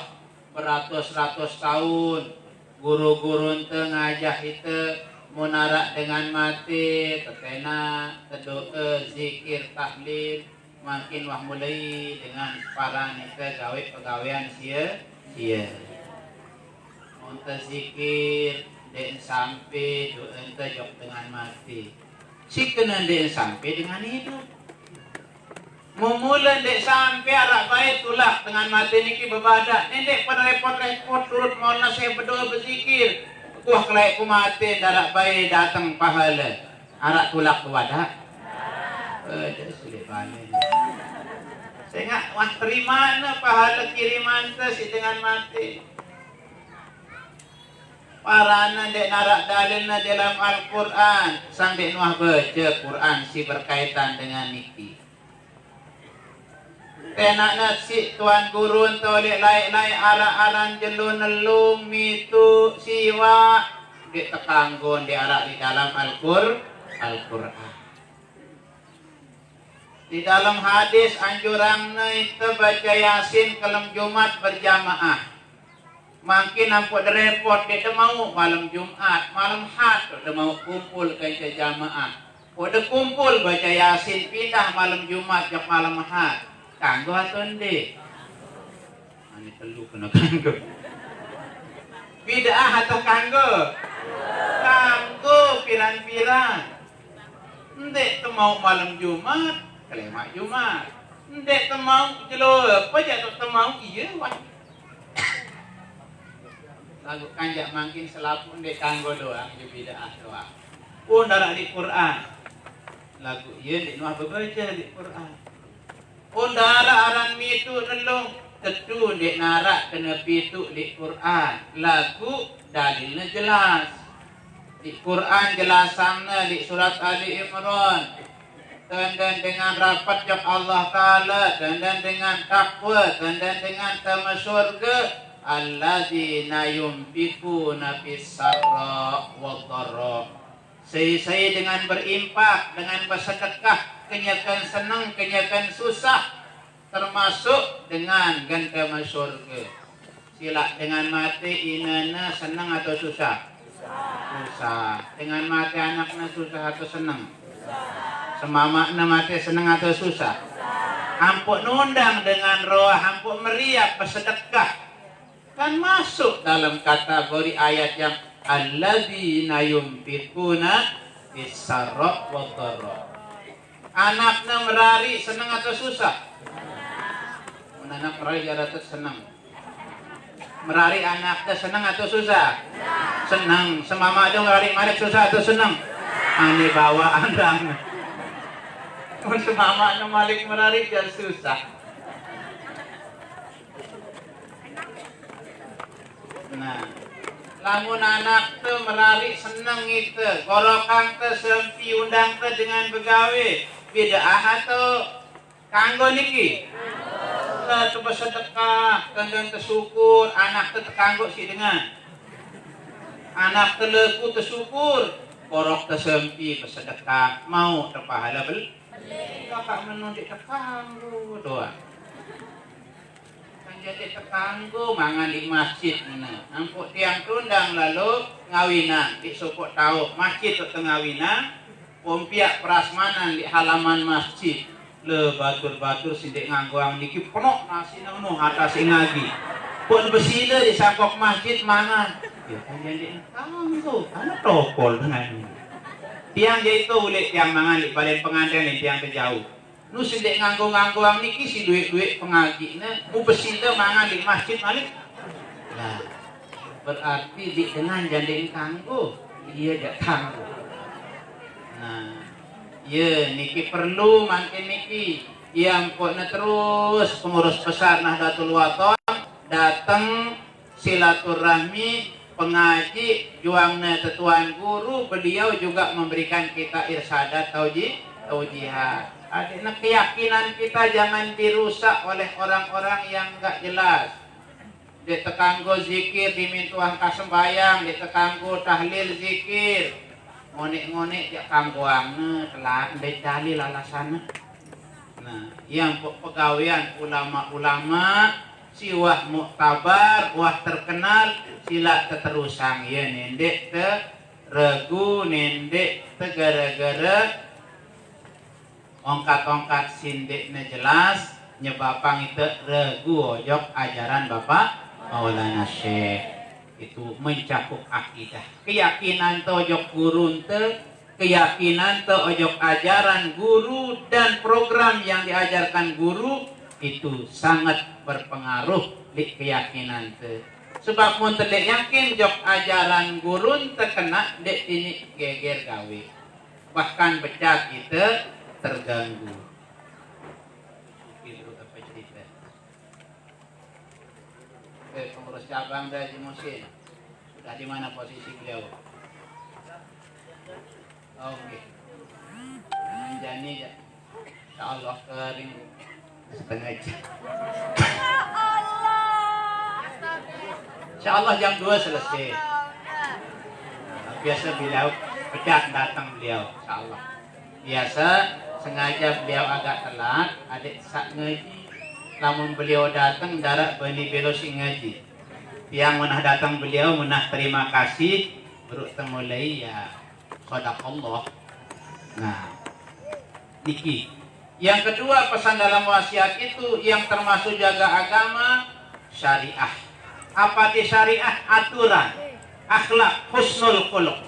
beratus-ratus tahun guru-guru ente ngajah itu munarak dengan mati tetena tedoa zikir tahlil makin wah mulai dengan para nike gawe pegawaian sia untuk zikir den sampai doa ente jok dengan mati si kena den sampai dengan hidup. Mumulan dek sampai arak baik tulak dengan mati niki bebadak. Nendek pada repot-repot turut mau nasihat berdoa berzikir. Kuah kelai ku mati darak baik datang pahala. Arak tulak bebadak. Sulit balik. Sehingga wah terima na pahala kiriman te si dengan mati. Parana dek narak dalil na dalam Al-Quran. Sang dek nuah baca Quran si berkaitan dengan niki. Tenak nasi tuan guru tolek lai-lai arah-aran jelun nelung mitu siwa di tekanggon di arah di dalam Al-Quran. Di dalam hadis anjuran itu baca Yasin kelam Jumat berjamaah. Makin nampak repot dia mau malam Jumat, malam Had dia mau kumpul ke jamaah. Udah kumpul baca Yasin pindah malam Jumat ke malam Had. Kanggo atau ndi? Ani telu kena kanggo. Bid'ah atau kanggo? Kanggo piran-piran. Ndek temau malam Jumat, kelemak Jumat. Ndek temau jelo apa jatuh temau iya wah. Lagu kanjak mangkin selapu ndek kanggo doang di bid'ah doang. Pun darah di Quran. lagu ieu di nu baca di Quran. Undara aran mitu nelung tetu di nara kena pitu di Quran. Lagu dalilnya jelas. Di Quran jelasannya di surat Ali Imran. Dan dengan rapat jak Allah Ta'ala, dan dengan takwa, dan dengan tema surga. Alladzina yunfikuna fis sarra wad dharra. Saya dengan berimpak, dengan bersedekah, kenyakan senang, kenyakan susah, termasuk dengan tema surga. Sila dengan mati inana senang atau susah? Susah. Dengan mati anaknya susah atau senang? Semamakna mati senang atau susah? Hampuk nundang dengan roh, hampuk meriak bersedekah. Kan masuk dalam kategori ayat yang alladzina yunfikuna fis-sarra wad-dharra. Anaknya merari senang atau susah? Anak merari ada senang. Merari anaknya senang atau susah? Senang. Semama aja merari susah atau senang? Ani bawa andang. Semama malik merari dan susah. Nah, lamun anak tu merari seneng itu, gorokan tu sempi undang tu dengan begawe, bid'ah atau kanggo niki? Lah tu bersedekah, dan tersyukur, anak tu terkanggo si dengan. Anak tu leku tersyukur, gorok tu sempi bersedekah, mau terpahala beli. Kakak menunjuk terkanggo doa. Jadi terkanggu mangan di masjid mana. Nampuk tiang tundang lalu ngawinan di sopok tahu masjid tu ngawinan, pompiak prasmanan di halaman masjid. Le batur-batur sindik ngangguang niki penuh nasi nanu atas ingagi. Pun besila di sakok masjid mangan. Ya kan jadi terkanggu, karena topol dengan ini. Tiang jadi tu boleh tiang mangan di balik pengantin di tiang terjauh. Nu sindek nganggo-nganggoang niki si duit-duit pengagina mu besida mangan di masjid malik. Nah, berarti di dengan janding kanggo dia jak kanggo. Nah, ya niki perlu makin niki yang pokna terus pengurus besar Nahdlatul Wathon datang silaturahmi pengaji juangna tetuan guru, beliau juga memberikan kita irsadat taujihat. Adiknya keyakinan kita jangan dirusak oleh orang-orang yang enggak jelas. Dia tekanggo zikir dimintuan kasembayang, dia tekanggo tahlil zikir. Ngonek-ngonek dia kanggoangna telat ndek dalil alasanna. Nah, yang pegawaian ulama-ulama siwah muktabar, wah terkenal, sila teterusang ya nendek te regu nendek te gara-gara ongkat-ongkat sindiknya jelas nyebabang itu regu ojok ajaran Bapak Maulana Syekh itu mencakup akidah keyakinan to ojok guru keyakinan to ojok ajaran guru dan program yang diajarkan guru itu sangat berpengaruh di keyakinan te sebab mun teu yakin jok ajaran guru terkena dek ini geger gawe bahkan becak itu terganggu. Itu apa cerita? Pengurus cabang dari Musin. Sudah di mana posisi beliau? Oke. Menjani ya. Ya Allah kering setengah jam. Insya Allah jam 2 selesai. Biasa beliau pecah datang beliau. Insya Allah. Biasa sengaja beliau agak telat, adik sak ngaji. Namun beliau datang darat bani belosi ngaji. Yang menah datang beliau menah terima kasih, baru temulai ya sadaqallah. Nah, niki. Yang kedua pesan dalam wasiat itu yang termasuk jaga agama syariah. Apa di syariah? Aturan, akhlak, husnul khuluq.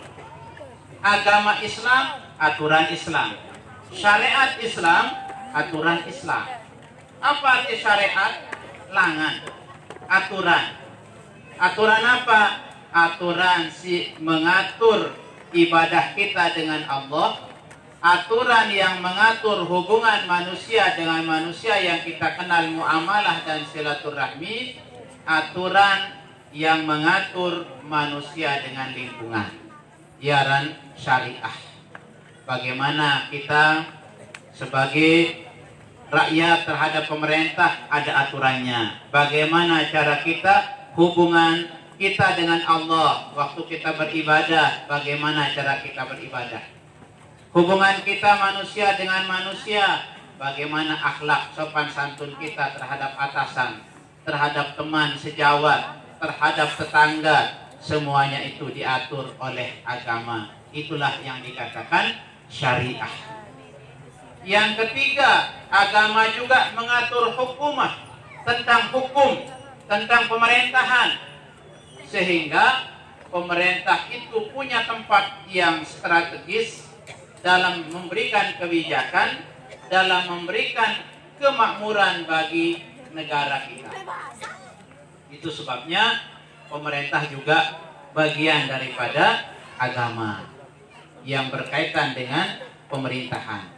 Agama Islam, aturan Islam. Syariat Islam, aturan Islam. Apa arti syariat? Langan. Aturan. Aturan apa? Aturan si mengatur ibadah kita dengan Allah. aturan yang mengatur hubungan manusia dengan manusia yang kita kenal muamalah dan silaturahmi, aturan yang mengatur manusia dengan lingkungan, iaran syariah. Bagaimana kita sebagai rakyat terhadap pemerintah, ada aturannya. Bagaimana cara kita, hubungan kita dengan Allah waktu kita beribadah, bagaimana cara kita beribadah. Hubungan kita manusia dengan manusia, bagaimana akhlak sopan santun kita terhadap atasan, terhadap teman sejawat, terhadap tetangga, semuanya itu diatur oleh agama. Itulah yang dikatakan syariah. Yang ketiga, agama juga mengatur hukumah, tentang hukum, tentang pemerintahan, sehingga pemerintah itu punya tempat yang strategis dalam memberikan kebijakan, dalam memberikan kemakmuran bagi negara kita. Itu sebabnya pemerintah juga bagian daripada agama yang berkaitan dengan pemerintahan.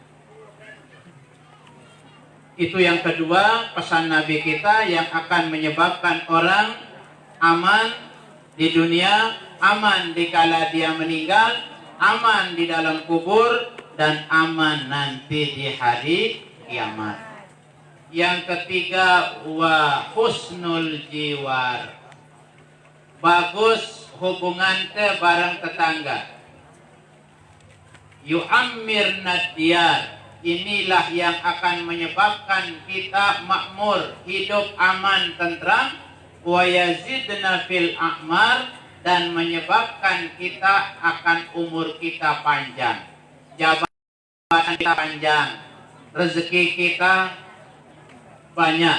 Itu yang kedua, pesan Nabi kita yang akan menyebabkan orang aman di dunia, aman dikala dia meninggal, aman di dalam kubur, dan aman nanti di hari kiamat. Yang ketiga, wa husnul jiwar, bagus hubungan te bareng tetangga. Yu'ammir nadiyar, inilah yang akan menyebabkan kita makmur, hidup aman, tentram. Wa yazidna fil a'mar, dan menyebabkan kita akan umur kita panjang, jabatan kita panjang, rezeki kita banyak.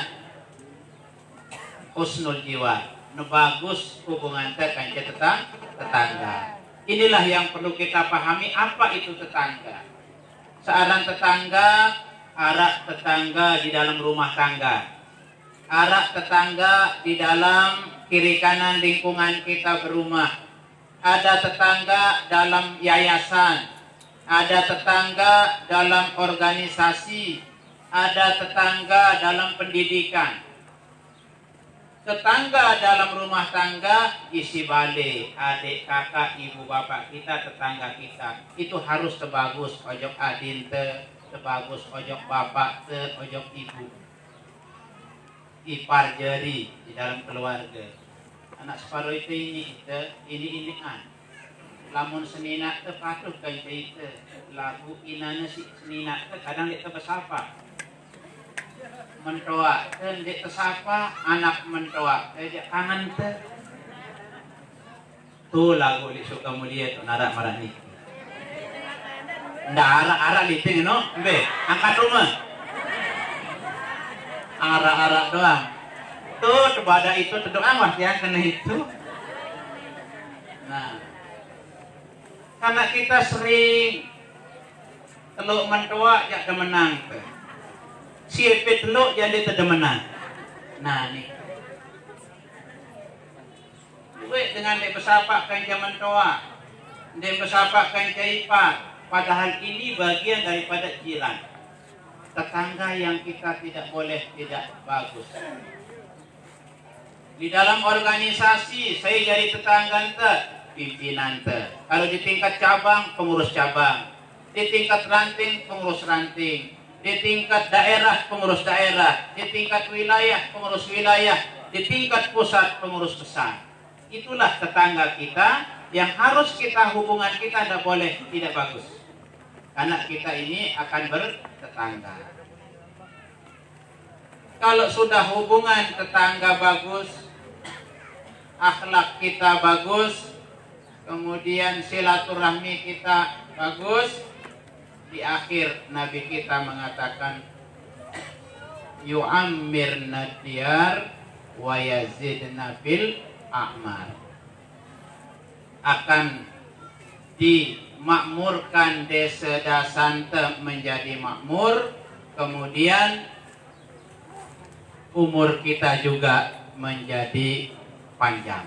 Husnul jiwa, bagus hubungan kita tetangga. Inilah yang perlu kita pahami, apa itu tetangga. Seorang tetangga, arak tetangga di dalam rumah tangga, arak tetangga di dalam kiri kanan lingkungan kita berumah, ada tetangga dalam yayasan, ada tetangga dalam organisasi, ada tetangga dalam pendidikan. Tetangga dalam rumah tangga, isi balik, adik kakak, ibu bapak kita, tetangga kita, itu harus tebagus, ojok adin tebagus, ojok bapak ojok ibu, ipar jari di dalam keluarga. Anak separuh itu ini an. Lamun senina patuh kan itu lagu inana si senina kadang dia bersapa. Mentoa dan dia tersapa anak mentoa dia kangen tuh lagu li suka mulia tuh narak marah ni. Ndak arak liting no, be angkat rumah. Arak-arak doang. Tuh kepada itu terdoang mas ya kena itu. Nah, karena kita sering teluk mentua jak menang. Siapa teluk jadi terdemenan. Nah nih. Gue dengan dia bersapa kan zaman tua, dia bersapa kan caipa. Padahal ini bagian daripada jiran. Tetangga yang kita tidak boleh tidak bagus. Di dalam organisasi saya jadi tetangga pimpinan kalau di tingkat cabang pengurus cabang, di tingkat ranting pengurus ranting, di tingkat daerah pengurus daerah, di tingkat wilayah pengurus wilayah, di tingkat pusat pengurus besar. Itulah tetangga kita yang harus kita hubungan kita tidak boleh tidak bagus. Karena kita ini akan bertetangga. Kalau sudah hubungan tetangga bagus, akhlak kita bagus, kemudian silaturahmi kita bagus, di akhir Nabi kita mengatakan yu'ammir nadiyar wa yazidna fil a'mar, akan dimakmurkan desa dasante menjadi makmur, kemudian umur kita juga menjadi panjang.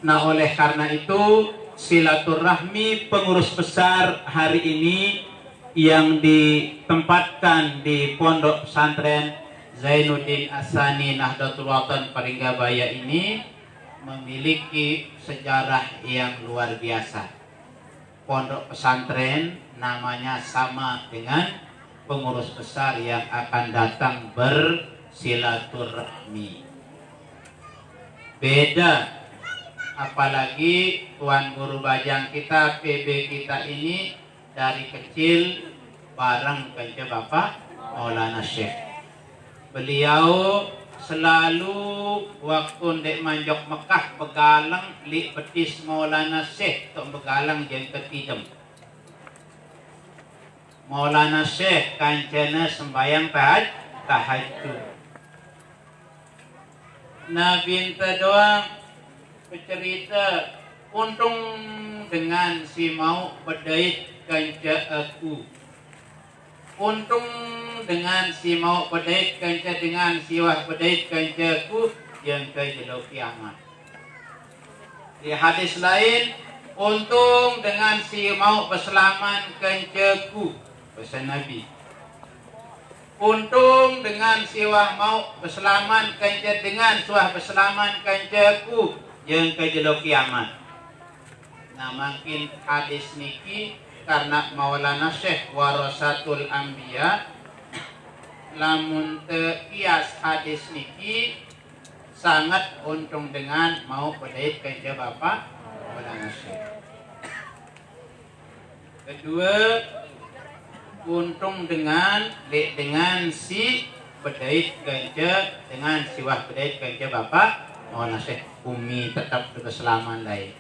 Nah oleh karena itu silaturahmi pengurus besar hari ini yang ditempatkan di Pondok Pesantren Zainuddin Asani Nahdlatul Watan Paringgabaya ini memiliki sejarah yang luar biasa. Pondok pesantren namanya sama dengan pengurus besar yang akan datang bersilaturahmi. Beda, apalagi Tuan Guru Bajang kita, PB kita ini dari kecil bareng kerja Bapak Maulana Syekh. Beliau selalu waktu ndek manjok Mekah begalang li betis Maulana Syekh tok begalang jeng ketidem. Maulana Syekh kancana sembayang tahajud. Nabi ente doang bercerita untung dengan si mau bedait kanca aku. Untung dengan si mau bedait kanca dengan si wah bedait kanca aku yang ke jelo kiamat. Di hadis lain, untung dengan si mau berselaman kancaku, pesan Nabi. Untung dengan si wah mau berselaman kanca dengan suah berselaman kancaku yang ke jelo kiamat. Nah, makin hadis niki karena Maulana Syekh warasatul anbiya, lamun kias hadis niki sangat untung dengan mau bedait kanca Bapak Maulana Syekh. Kedua, untung dengan si bedait kanca dengan si wah bedait kanca Bapak Maulana Syekh, umi tetap keselamatan lain.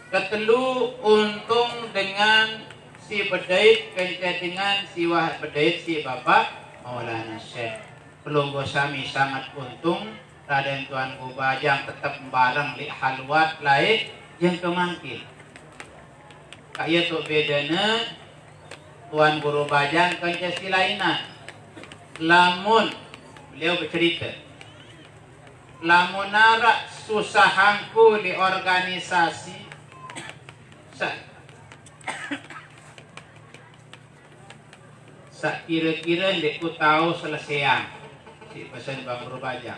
Ketelu, untung dengan si bedait kanca dengan si wah bedait si Bapak Maulana Syekh. Pelunggu sami sangat untung Raden Tuan Guru Bajang tetap bareng li halwat lain yang kemangkil. Kaya tu bedana Tuan Guru Bajang kanca si lainah. Lamun beliau bercerita, lamun narak susahangku di organisasi kira-kira ndek ku tahu selesai si pesan Bang Guru Bajang.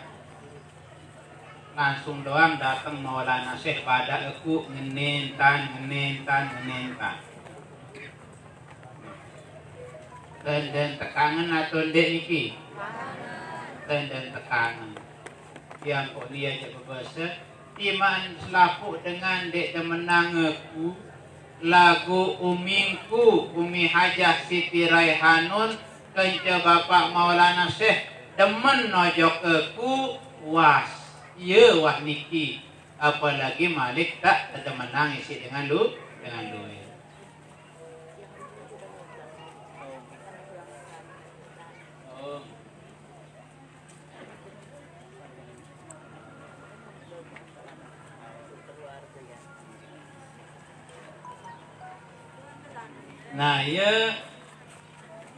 Langsung doang datang Maulana Syekh pada aku ngenentan. Dan tekanan atau ndek niki? Dan tekanan. Yang kok dia je berbahasa timaan selaku dengan dek demenang aku lagu umingku Umi Hajah Siti Raihanun kanca Bapak Maulana Syekh demen nojok aku was ye wah niki, apalagi Malik tak demenang isi dengan lu. Nah, ya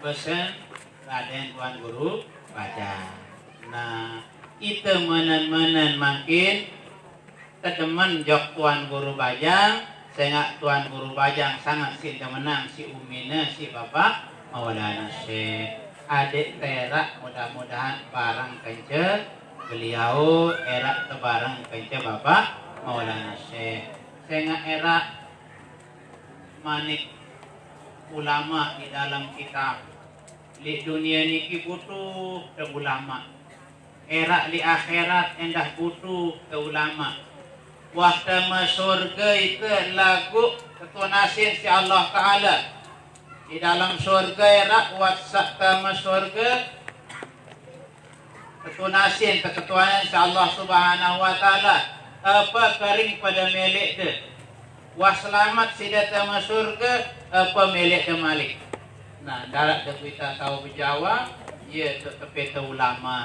pesan Raden Tuan Guru Bajang. Nah, itu menen makin tedemen jok Tuan Guru Bajang, sehingga Tuan Guru Bajang sangat si menang si umina si Bapak Maulana Syekh. Adik terak mudah-mudahan barang kanca beliau erak tebarang kanca Bapak Maulana Syekh. Sehingga erak manik ulama di dalam kitab. Di dunia niki butuh ke ulama. Era di akhirat endah butuh ke ulama. Wahtama surga itu lagu ketunasin si Allah Ta'ala. Di dalam surga era wahtama surga ketunasin keketuanan si Allah Subhanahu Wa Ta'ala. Apa kering pada milik dia. Wah selamat si datang surga apa milik Malik. Nah, darat kita tahu berjawab, ia tetap itu ulama,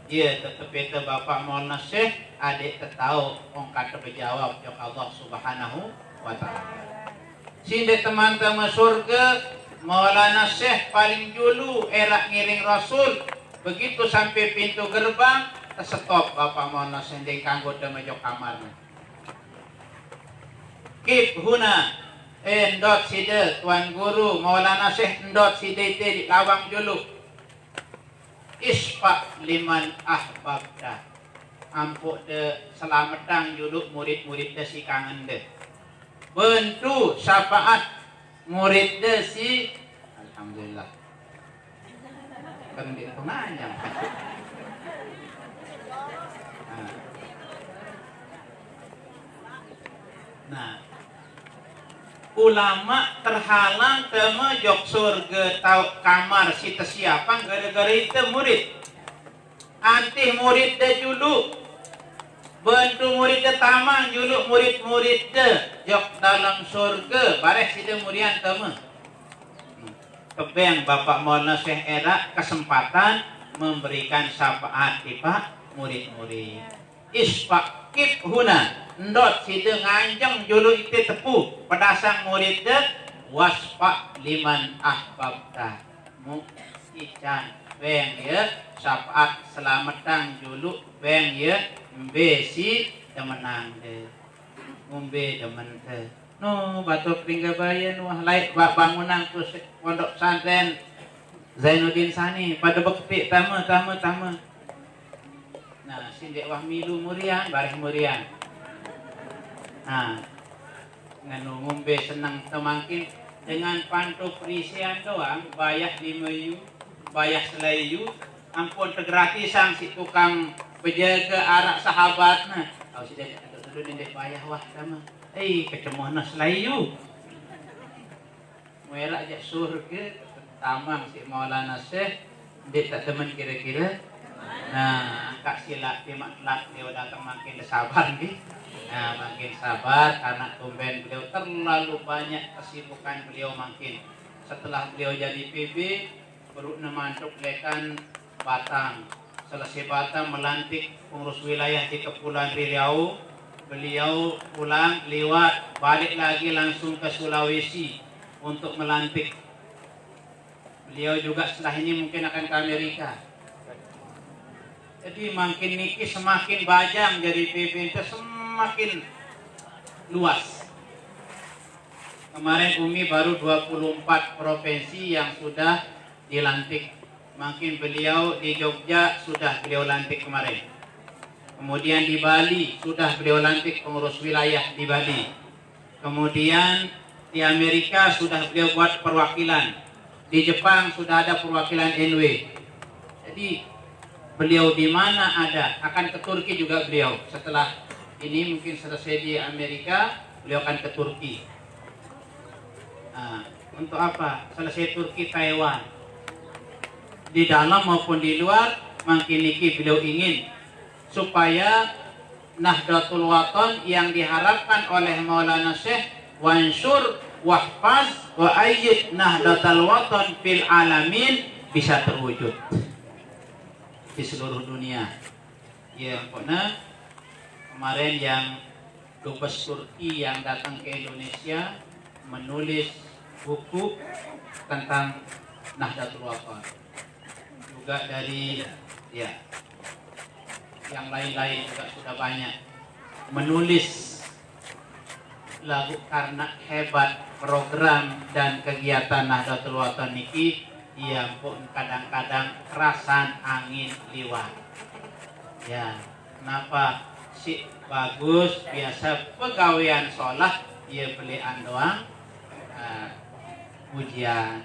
ia tetap itu Bapak Maulana Syekh, adik tahu orang kata berjawab yang Allah Subhanahu Wa Ta'ala. Sini teman-teman surga, Maulana Syekh paling dulu era ngiring Rasul, begitu sampai pintu gerbang, stop Bapak Maulana Syekh kanggo demejok kamarnya. kip huna endot side tuan guru Maulana Syekh endot side di lawang julu ispa liman ahbabda ampuk de selamatang julu murid-murid de si kangen de bentu syafaat murid de si alhamdulillah kan di penganjang. Nah, ulama terhalang teme jok surga tau kamar si tesiapang gara-gara itu murid. Antih murid de julu, bentu murid de tamang julu murid-murid de jok dalam surga bareh si de murian teme. Kebeng Bapak Maulana Syekh era kesempatan memberikan syafaat di pak murid-murid. Isfaqib huna ndot side nganjeng julu itu tepu pedasang murid de wasfa liman ahbabta mu ican beng ya syafaat selamatang julu beng ya besi demenang de ngombe demen de no batu pringgabaya nu laik bangunan terus pondok pesantren Zainuddin Sani pada bekti tama. Nah, sindek wah milu murian, bareh murian. Nah, nganu ngombe senang temangkin dengan pantu perisian doang, bayah 5 yu, bayah selayu, ampun tergratisan si tukang penjaga arak sahabatna. Kau sudah duduk dendek bayah wah sama. Ketemuan selayu. Muerak aja surga, tamang si Maulana Syekh, dia tak teman kira-kira. Nah, kak sila maklak dia datang makin sabar nih. Nah, makin sabar karena tumben beliau terlalu banyak kesibukan beliau makin. Setelah beliau jadi PB, baru mantuk lekan Batang. Selesai Batang melantik pengurus wilayah di Kepulauan Riau. Beliau pulang lewat balik lagi langsung ke Sulawesi untuk melantik. Beliau juga setelah ini mungkin akan ke Amerika. Jadi makin niki semakin bajang jadi PB itu semakin luas. Kemarin Umi baru 24 provinsi yang sudah dilantik. Makin beliau di Jogja sudah beliau lantik kemarin. Kemudian di Bali sudah beliau lantik pengurus wilayah di Bali. Kemudian di Amerika sudah beliau buat perwakilan. Di Jepang sudah ada perwakilan NW. Jadi beliau di mana ada akan ke Turki juga beliau. Setelah ini mungkin selesai di Amerika, beliau akan ke Turki. Nah, untuk apa? Selesai Turki, Taiwan. Di dalam maupun di luar, makin niki beliau ingin supaya Nahdlatul Wathon yang diharapkan oleh Maulana Syekh wansur wahfaz wa ayyid Nahdlatul Wathon fil alamin bisa terwujud di seluruh dunia. Ya, pokoknya kemarin yang dubes Turki yang datang ke Indonesia menulis buku tentang Nahdlatul Wathon. Juga dari yang lain-lain juga sudah banyak menulis lagu karena hebat program dan kegiatan Nahdlatul Wathon niki. Ya pun kadang-kadang kerasan angin liwat. Ya, kenapa si bagus biasa pegawaian sholat ya belian doang. Ujian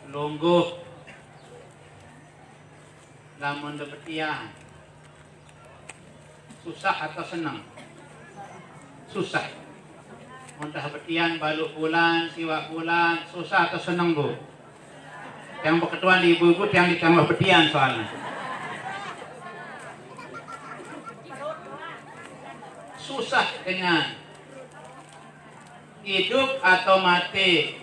lungguh lamun debetian susah atau senang? Susah. Muntah betian baluk bulan, siwak bulan, susah atau senang bu? Yang berketuan di ibu-ibu yang ditambah betian soalnya. Susah dengan hidup atau mati,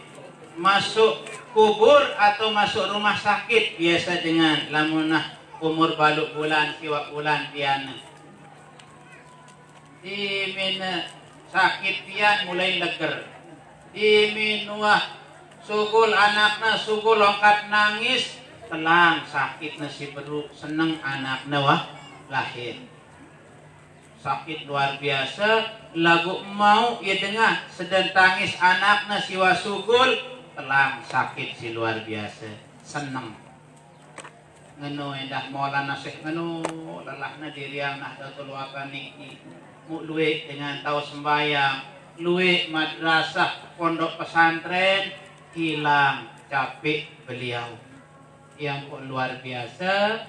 masuk kubur atau masuk rumah sakit, biasa dengan lamunah umur baluk bulan, siwak bulan pian. Di mina sakit pian mulai leger. Di minuah sugul anakna sugul longkat nangis telang sakit nasi beru seneng anakna wah lahir. sakit luar biasa, lagu mau ia dengar sedang tangis anaknya si wasugul telang sakit si luar biasa, seneng ngeno endah mola nasih ngeno lelahna diriang Nahdlatul Wathon niki mu luwe dengan tahu sembayang, luwe madrasah pondok pesantren, hilang capek beliau yang luar biasa.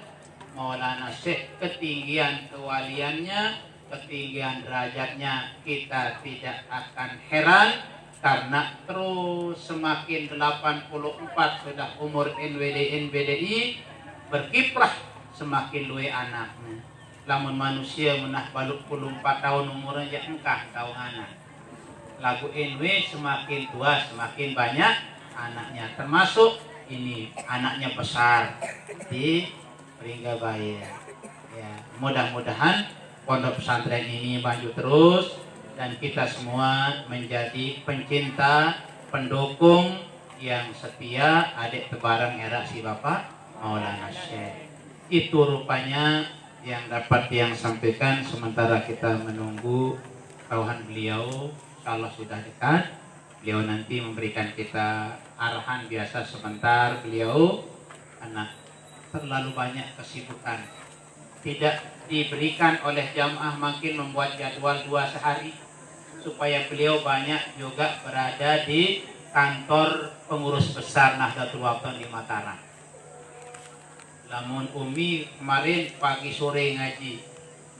Maulana Syekh ketinggian kewaliannya, ketinggian derajatnya kita tidak akan heran karena terus semakin 84 sudah umur NWDI berkiprah semakin luwe anaknya. Lamun manusia menah baluk 4 tahun umurnya engkah tahu anak. Lagu NW semakin tua semakin banyak anaknya, termasuk ini anaknya besar di Pringgabaya. Ya, mudah-mudahan pondok pesantren ini maju terus dan kita semua menjadi pencinta, pendukung yang setia adik tebarang era si Bapak Maulana Syekh. Itu rupanya yang dapat yang sampaikan sementara kita menunggu tauhan beliau. Kalau sudah dekat, beliau nanti memberikan kita arahan biasa sebentar beliau karena terlalu banyak kesibukan. Tidak diberikan oleh jamaah makin membuat jadwal 2 sehari supaya beliau banyak juga berada di kantor pengurus besar Nahdlatul Wathon di Mataram. Lamun Umi kemarin pagi sore ngaji,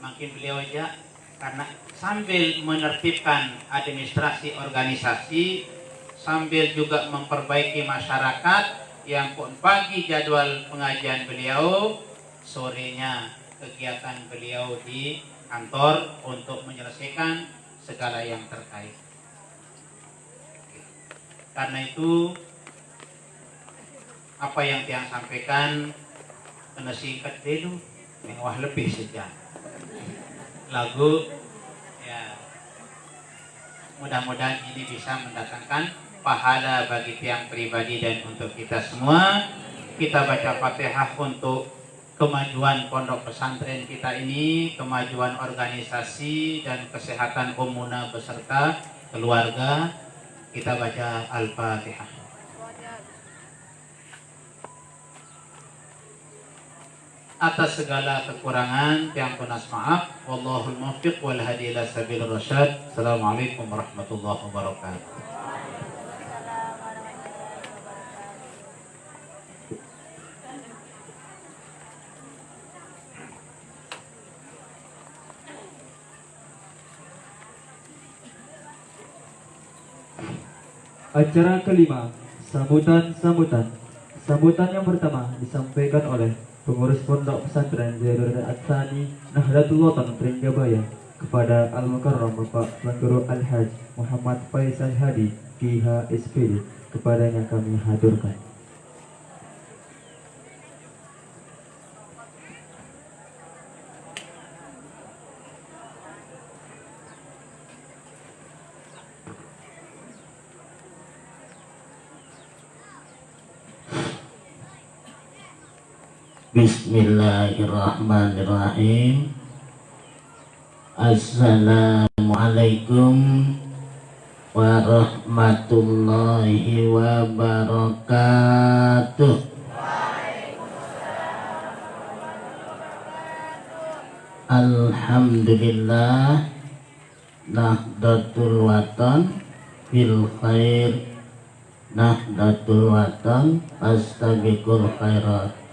makin beliau aja karena sambil menertibkan administrasi organisasi sambil juga memperbaiki masyarakat. Yang pun pagi jadwal pengajian beliau, sorenya kegiatan beliau di kantor untuk menyelesaikan segala yang terkait. Karena itu apa yang Tiang sampaikan kena singkat dulu, mewah lebih sejam. Lagu ya, mudah-mudahan ini bisa mendatangkan pahala bagi tiang pribadi dan untuk kita semua. Kita baca Fatihah untuk kemajuan pondok pesantren kita ini, kemajuan organisasi dan kesehatan umumna beserta keluarga. Kita baca Al-Fatihah. Atas segala kekurangan tiang penas maaf. Wallahul muwaffiq wal hadi ila sabilir rasyad. Assalamualaikum warahmatullahi wabarakatuh. Acara kelima, sambutan. Sambutan yang pertama disampaikan oleh pengurus pondok pesantren Zaidul Atsani Nahdlatul Wathon Pringgabaya kepada Al-Mukarram Bapak Tuan Guru Al-Haj Muhammad Faisal Hadi PH SPD. Kepadanya kami haturkan. Bismillahirrahmanirrahim. Assalamualaikum warahmatullahi wabarakatuh. Alhamdulillah, Nahdlatul Wathon bil khair, Nahdlatul Wathon astabiqul khairat.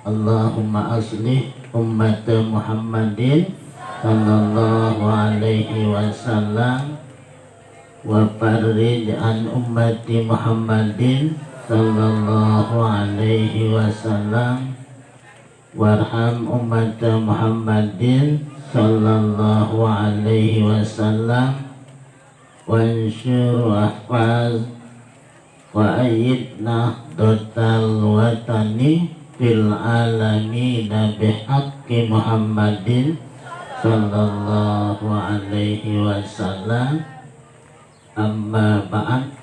Allahumma aslih ummat Muhammadin sallallahu alaihi wasallam wa farrij an ummati Muhammadin sallallahu alaihi wasallam warham ummat Muhammadin sallallahu alaihi wasallam wansyur wahfaz wa ayyidna dotal watani fil alamina bihaqqi Muhammadin sallallahu alaihi wasallam. Amma ba'd.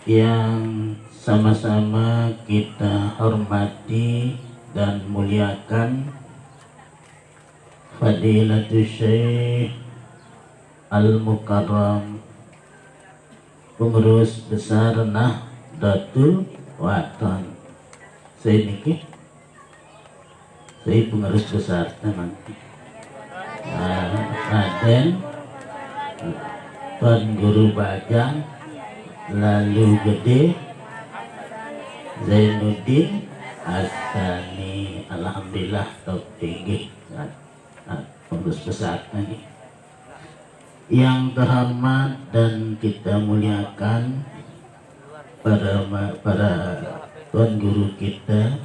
Yang sama-sama kita hormati dan muliakan Fadilatul Syekh Al-Mukarram Pengurus Besar Nahdlatul Watan. Saya niki, saya pengurus besar teman. Raden Tuan Guru Bajang, lalu Gede Zainuddin Asani. Alhamdulillah top tinggi pengurus besar ini. Yang terhormat dan kita muliakan para tuan guru kita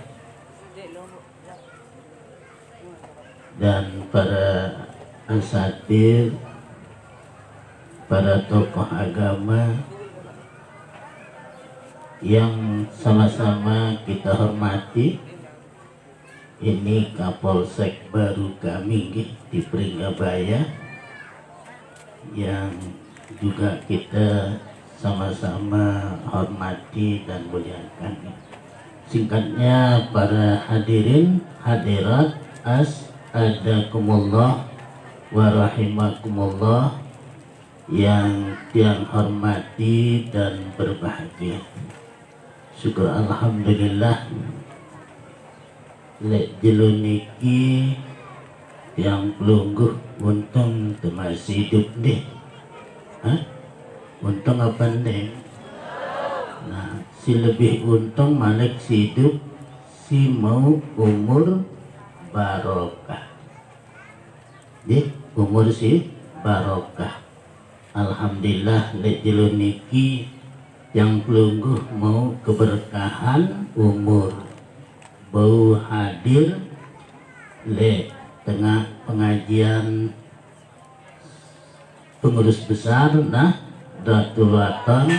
dan para asatidz, para tokoh agama yang sama-sama kita hormati. Ini Kapolsek baru kami di Pringgabaya yang juga kita sama-sama hormati dan muliakan. Singkatnya, para hadirin hadirat, as'adakumullah wa rahimakumullah, yang tiang hormati dan berbahagia. Syukur alhamdulillah lek jeluniki yang pelungguh untung masih hidup deh. Untung apa nih? Nah, si lebih untung malek si hidup, si mau umur barokah. Deh, umur si barokah. Alhamdulillah lek jeluniki yang pelungguh mau keberkahan umur. Bau hadir lek tengah pengajian pengurus besar Nahdlatul Watan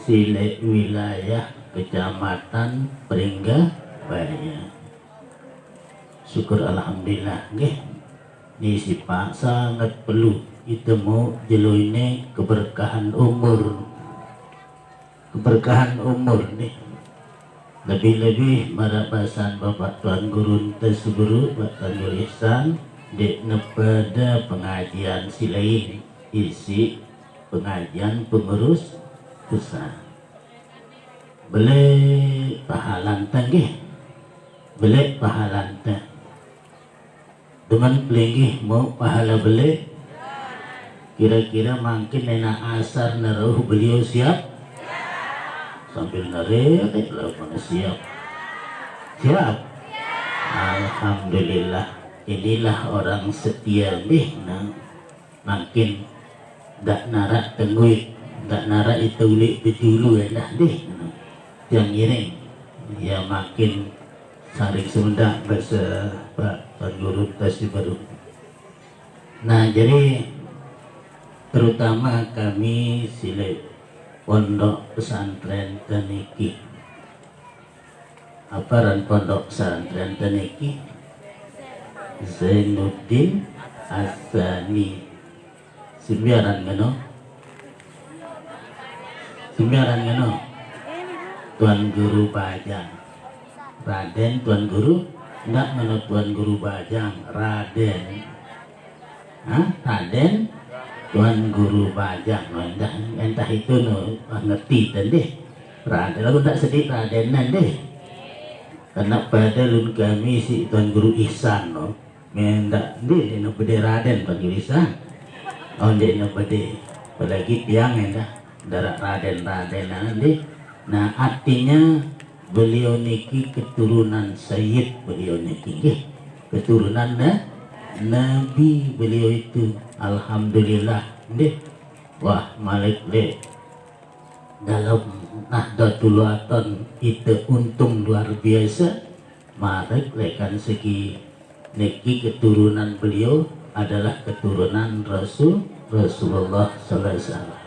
Sile wilayah Kecamatan Pringgabaya. Syukur alhamdulillah nggih. Ini si Pak sangat perlu itu mau jelo ini keberkahan umur. Keberkahan umur nih. Lebih-lebih marapasan Bapak Tuan Guru Tesuguru, Bapak Tuan Guru Ihsan, dek nepada pengajian silain isi pengajian pengurus besar. Beli pahalan tanggih, beli pahalan tang. Teman pelinggih mau pahala beli? Kira-kira makin nena asar naruh beliau siap? Sambil narek lah mana siap. Alhamdulillah, inilah orang setia nih. Makin dak narak tengguit, dak narak itu ulik dulu ya dah deh. Yang ngiring ya makin saring semendak bahasa Pak Tuan Guru Tasi baru. Nah, jadi terutama kami silih Pondok Pesantren Teniki. Aparan Pondok Pesantren Teniki? Zainuddin Asani. Sembiaran ngano? Sembiaran ngano? Tuan Guru Bajang. Raden Tuan Guru? Enggak ngano Tuan Guru Bajang, Raden. Raden Tuan Guru Bajang. Entah itu ngerti dan deh. Raden aku tak sedih Radenan deh. Karena pada lun kami si Tuan Guru Ihsan mendak deh no bede Raden Tuan Guru Ihsan. Deh no bede. Apalagi tiang endah darah Raden deh. Nah, artinya beliau niki keturunan Sayyid, beliau niki keturunan Nabi beliau itu. Alhamdulillah deh. Wah, malik deh. Dalam Nahdlatul Watan itu untung luar biasa. Malik lekan segi niki keturunan beliau adalah keturunan Rasulullah sallallahu alaihi wasallam.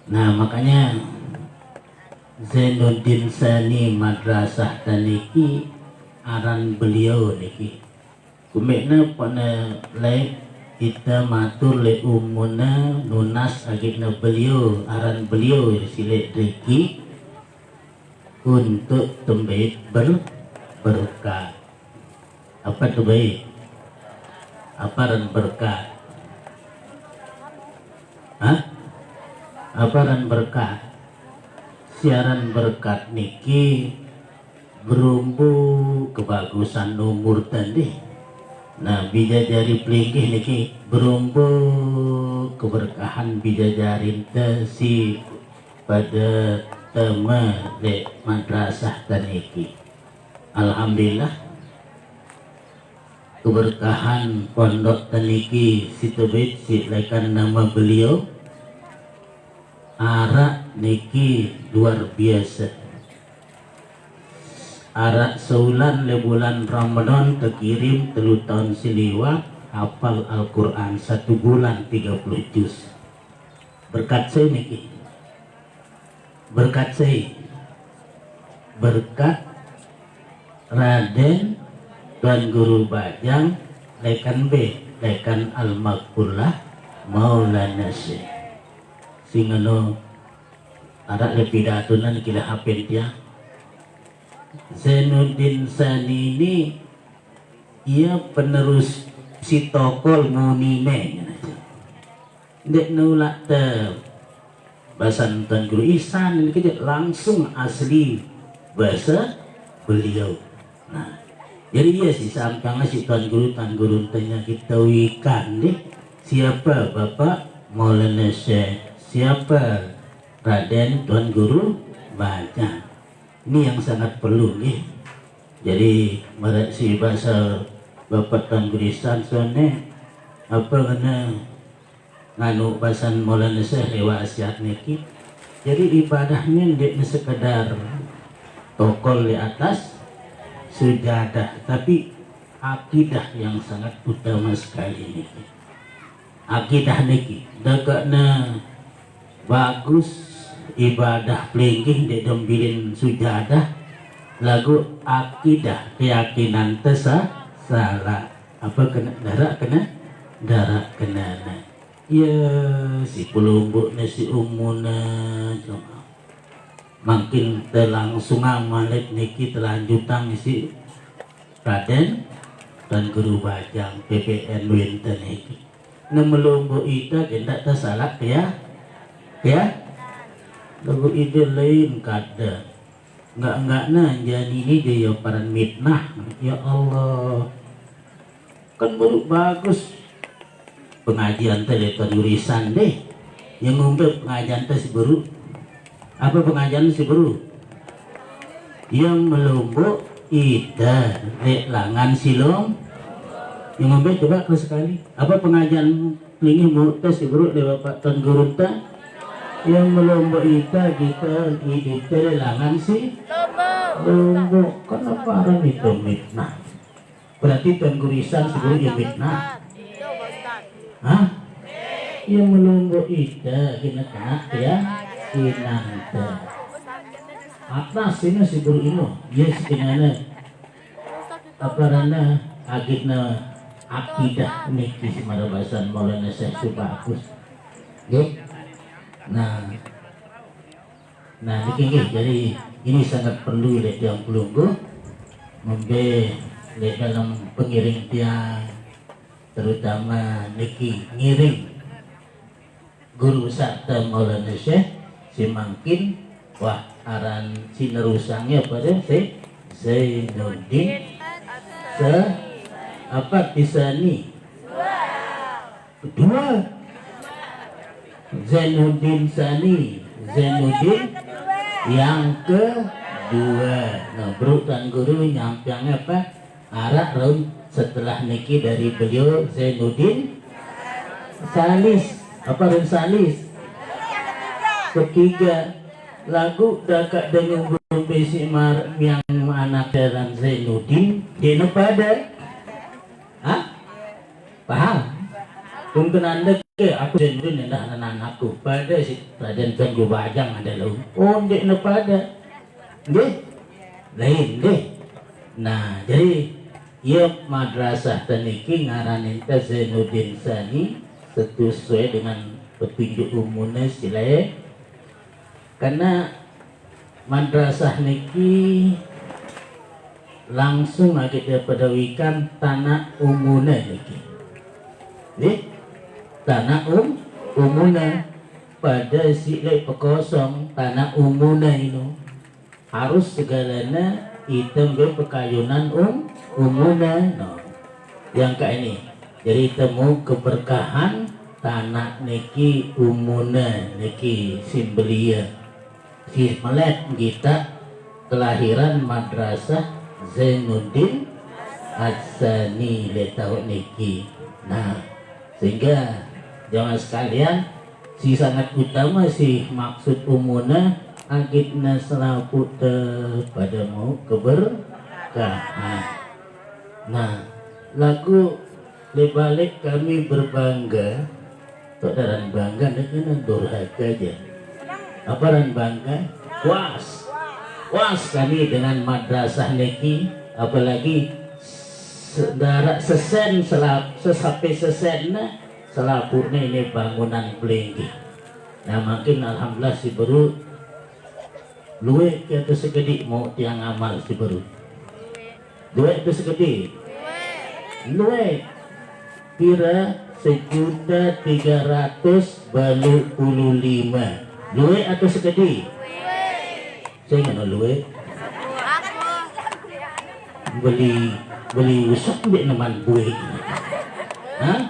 Nah, makanya Zainuddin Sani Madrasah Taniki aran beliau niki. Kumekna pada laik kita matur le umuna nunas agikna beliau aran beliau silek reki untuk tembait berkah. Apa tu baik? aparan berkat. Hah? Aparan berkat. Siaran berkat niki berumbu kebagusan umur tadi. Nah, bidadari pelinggih niki berumbu keberkahan bidadari si pada tema de madrasah taniki. Alhamdulillah keberkahan pondok taniki situbit silakan nama beliau arak niki luar biasa. Arak seulan le bulan Ramadan terkirim 3 tahun siliwat hafal Al-Quran 1 bulan 30 juz. Berkat saya niki, berkat saya, berkat Raden Tuan Guru Bajang lekan B lekan Al-Maghfurlah Maulana Syekh singano arak le pidatunan kila hafid dia. Zainuddin Sani ini ia penerus si tokol munine dek nulak te bahasa Tuan Guru Ihsan ini kita langsung asli bahasa beliau. Nah, jadi dia si sampang si Tuan Guru tanya kita wikan deh siapa Bapak Maulana Syekh, siapa Raden Tuan Guru Bajang. Ini yang sangat perlu nih. Jadi mereksi bahasa Bapak Tuan Guru Ihsan soalnya apa kena nganu bahasan Maulana Syekh lewat asiat niki. Jadi ibadahnya tidak sekedar tokol di atas sujadah, tapi akidah yang sangat utama sekali niki. Akidah niki dagakna bagus. Ibadah pelinggih di dombilin sujadah lagu akidah keyakinan tesa salah apa kena darah kena ya si pelumbuk si umuna makin terlangsung amalet niki terlanjutan si Raden dan Guru Bajang PPN Winten niki nemelumbuk itu tidak tersalah ya lagu ide lain kada enggak jadi ini dia paran mitnah. Ya Allah kan baru bagus pengajian teh Tuan Guru Ihsan deh yang ngombe pengajian teh si baru apa pengajian si baru yang melombok ida dek langan silong yang ngombe coba terus sekali apa pengajian ini mau teh si baru deh Bapak Tuan Guru teh yang melombok kita hidup langan si lombok. Kenapa orang itu mitnah? Berarti Tuan Guru Ihsan sebelum yang mitnah. Hah? Yang melombok kita kena ya sinanta. Atas ini si Guru Ino, yes kenana apa rana agitna akidah niki si marabasan Maulana Syekh Subagus. Oke. Nah niki jadi ini sangat perlu lihat yang pelunggu membe lihat dalam pengiring tiang terutama niki ngiring Guru Sakta Maulana Syekh simangkin wah aran sinerusangnya pada Zainuddin apa Tisani kedua Zainuddin Sani Zainuddin yang kedua. Nah bro Tuan Guru yang apa arak round setelah niki dari beliau Zainuddin Salis apa round Salis ketiga lagu dakak dengan belum besi yang anak dan Zainuddin dia pada paham mungkin anda ke aku Zainuddin hendak anakku pada si Raden Tuan Guru Bajang ada lo dek no pada deh lain deh. Nah jadi ia madrasah taniki ngaranin Zainuddin Sani sesuai dengan petunjuk umumnya silai karena madrasah niki langsung kita pedawikan tanah umumnya niki Nih, tanah umuna pada silai pekosong tanah umuna itu harus segalanya hitam be pekayunan umuna no. Yang kayak ini jadi temu keberkahan tanah niki umuna niki simbelia si melet kita kelahiran madrasah Zainuddin Atsani le tahun niki. Nah sehingga jangan sekalian si sangat utama si maksud umuna agitna selaku pada mau keberkahan. Nah lagu lebalik kami berbangga saudara bangga dengan durhaka aja apa ran bangga puas kami dengan madrasah niki apalagi saudara sesen sesapi sesenna selapurnya ini bangunan pelinggi. Nah makin alhamdulillah si baru luwe kita segede mau tiang amal si baru luwe itu segede luwe kira 1.385.000 luwe atau segede saya nggak luwe beli usap di neman buih hah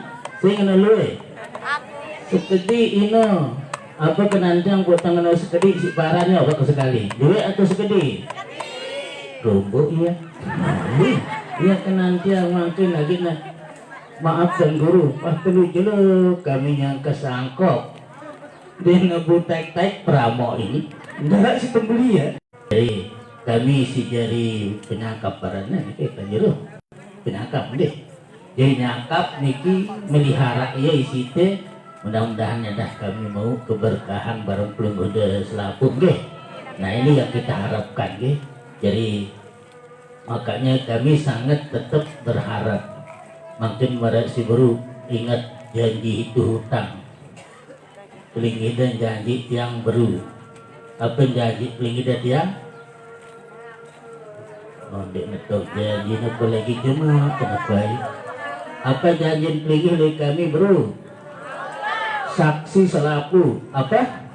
saya nggak luwe segede ino apa kenanjang buat tangan segede si parahnya apa sekali luwe atau segede rombo iya iya kenanjang makin lagi nah maafkan guru waktu dulu kami yang kesangkok dia ngebutek-tek pramo ini enggak si pembeli ya jadi kami si jari penyangkap parahnya kita jero penyangkap deh jadi nyangkap niki melihara iya isi teh mudah-mudahan dah kami mau keberkahan bareng pelungguda selaput deh. Nah ini yang kita harapkan deh. Jadi makanya kami sangat tetap berharap makin mereka si baru ingat janji itu hutang peling dan janji tiang baru apa janji peling tiang oh dek netok janji apa lagi cuma kenapa apa janji peling oleh kami bro saksi selaku apa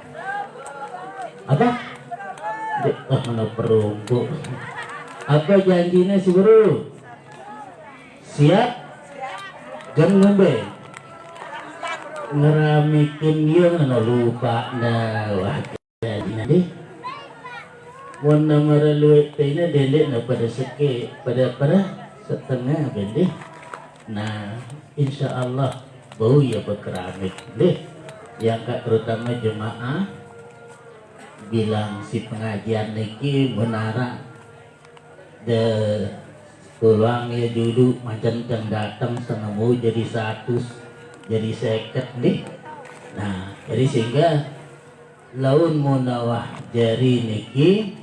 dek mana perunggu apa janjinya si bro siap gan ngombe ngeramikin dia nggak lupa nah wah jadi nanti warna merah luet ini dendek na pada seke pada setengah bende nah insya Allah bau ya berkeramik deh yang kak terutama jemaah bilang si pengajian niki menara de tulang ya dulu macam yang datang setengah mau jadi 100 jadi 50 nih nah jadi sehingga laun munawah jari niki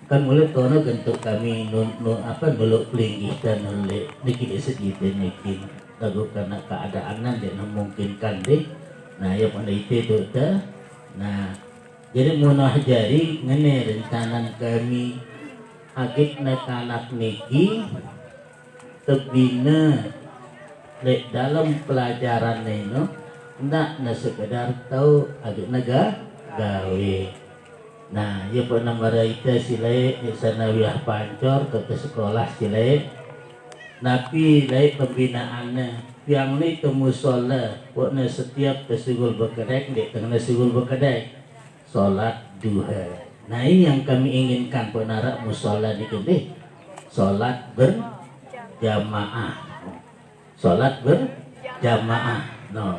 kan mulai tono bentuk kami nuluk pelinggih dan nuluk niki sedikit niki lagu karena keadaan nanti memungkinkan deh nah ya pada itu dah nah jadi munawah jari ngene rencana kami agit anak niki tebina lek dalam pelajaran neno ndak na sekedar tahu agit gawe nah ya pernah meraita silai di sanawiyah pancor ke sekolah silai napi lai pembinaannya yang ni temu sholat pokoknya setiap kesigul berkedek di tengah sigul berkedek sholat duha. Nah ini yang kami inginkan penara musola di sini, sholat berjamaah, sholat berjamaah. No.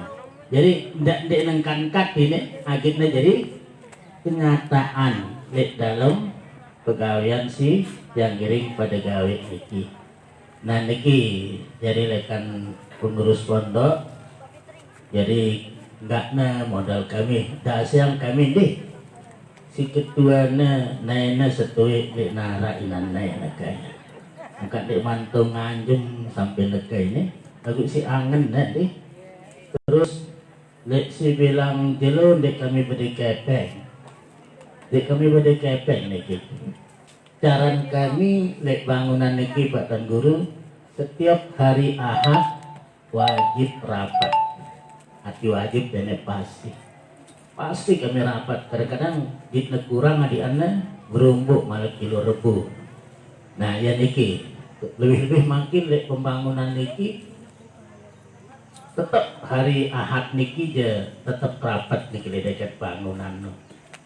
Jadi tidak nengkangkat ini akhirnya jadi kenyataan di dalam pegawaian si yang giring pada gawe niki. Nah niki jadi lekan pengurus pondok, jadi enggak modal kami, dasar kami deh. Si ketuanya naina setui di nara inan naina kaya angkat di mantung anjung sampai lekai ini lagu si angen deh terus lek si bilang jelun dek kami beri kepeng niki caran kami lek bangunan niki Pak Tan Guru setiap hari Ahad wajib rapat. Hati wajib dan pasti kami rapat. Kadang-kadang ditna kurang adi anda berumbuk malah kilo rebu. Nah ya niki lebih-lebih makin lek pembangunan niki tetap hari Ahad niki je tetap rapat niki dekat bangunan no.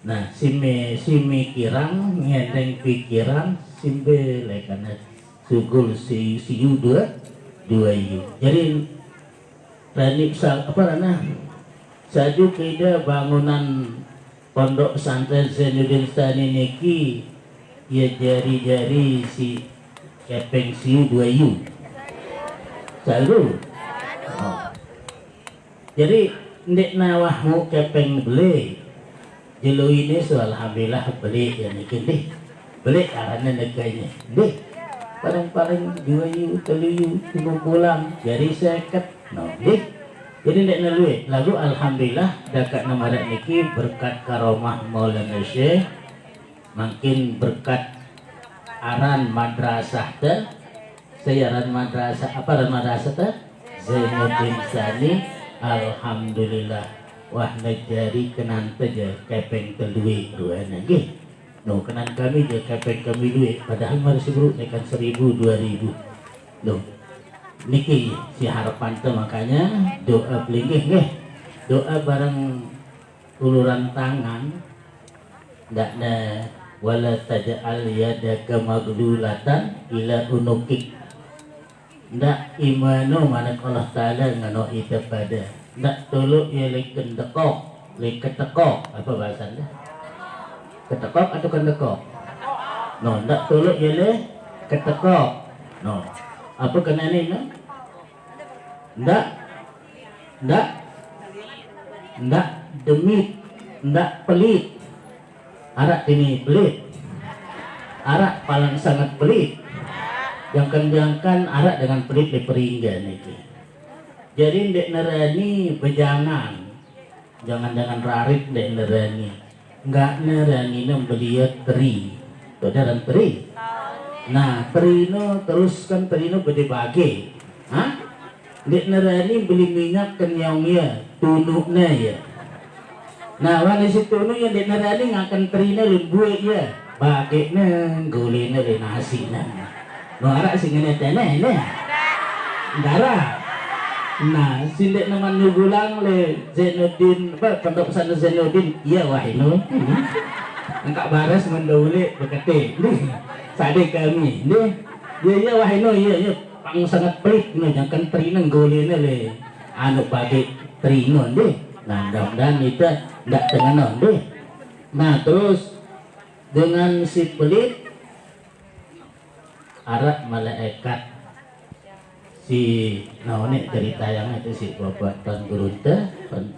Nah simi kirang ngedeng pikiran simbe lekana sugul si yu dua yu. Jadi teknik apa rana saju kida bangunan pondok pesantren Zainuddin Tsani niki ya jari-jari si kepeng siu 2 yu saju. Oh. Jadi ndek nawahmu kepeng beli jelo ini so alhamdulillah beli ya niki deh beli karena neganya deh paling 2 yu 3 yu tunggu pulang jadi seket no deh. Jadi ndek nalui lalu alhamdulillah dekat nomor niki berkat karomah Maulana Syekh makin berkat aran madrasah teh sayaran madrasah apa aran madrasah teh Zainuddin Tsani alhamdulillah wah najari kenan teja kepeng telui ruana nggih no kenan kami je kepeng kami duit padahal mari sebelum nekan 1000 2000 no niki si harapan teh makanya doa pelingih nggih doa bareng uluran tangan ndak na wala taj'al yadaka maghlulatan ila unukik ndak imano manak Allah taala ngano ita pada ndak tolok ya leken dekok ketekok apa bahasanya ketekok atau kendekok no ndak tolok ya le ketekok no apa kena ni no ndak demit ndak pelit arak ini pelit arak paling sangat pelit jangan arak dengan pelit diperinggan itu jadi ndek nerani bejangan jangan dengan rarit ndek nerani enggak nerani belia teri saudara teri nah terino teruskan terino bagi hah ndek nerani beli minyak kenyongnya tunuknya ya nah wani si tunuk yang ndek nerani ngakan terina lembuet ya bageknya golena le nasi nah no arak sing ngene tene ne darah nah sindek naman nyugulang le Zainuddin apa pondok pesantren Zainuddin iya wahino angkat baras mendaule bekete sade kami nih iya wahino iya pang sangat pelit no jangan terina golena le anu bagi terino deh nah mudah-mudahan itu ndak tenganon deh nah terus dengan si pelit arak malaikat si naone cerita yang itu si bapak Tuan Guru teh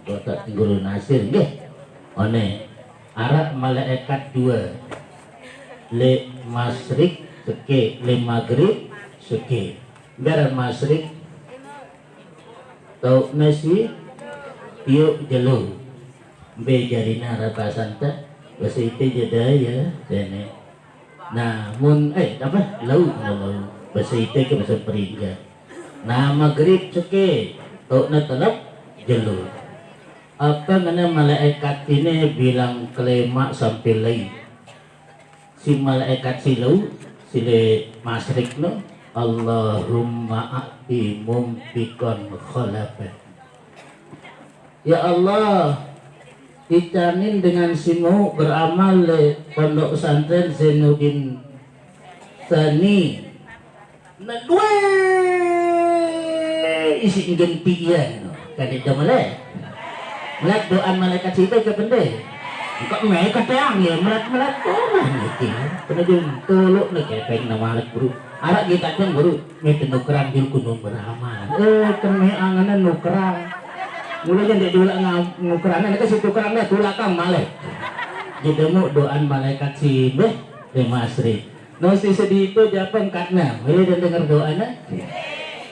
bapak Guru Nasir nggih one arak malaikat 2 le masrik seke le maghrib seke biar masrik tau nasi tiup jelo be jarina rapasan teh bahasa itu jadaya dene nah mun apa lau bahasa itu ke bahasa peringga nah maghrib seke tau na telap jelo apa ngana malaikat ini bilang kelema sampai lai si malaikat silau sile masrik no Allahumma a'ti mumtikon khalafat ya Allah dijamin dengan simu beramal le pondok pesantren Zainuddin Tsani na dua isi ingin pian kadit jamale melat doa malaikat situ ke bende kok mereka teang ya melat orang niki penajun tolok na kepeng na malak buru arak kita kan buru me tenukrang dil kunung beramal keme anganan nukrang mulai jadi dulu ngukurannya itu si tukerannya tulakang malek jadi mau doan malaikat si beh de masri no si sedih itu japan katna boleh dan dengar doanya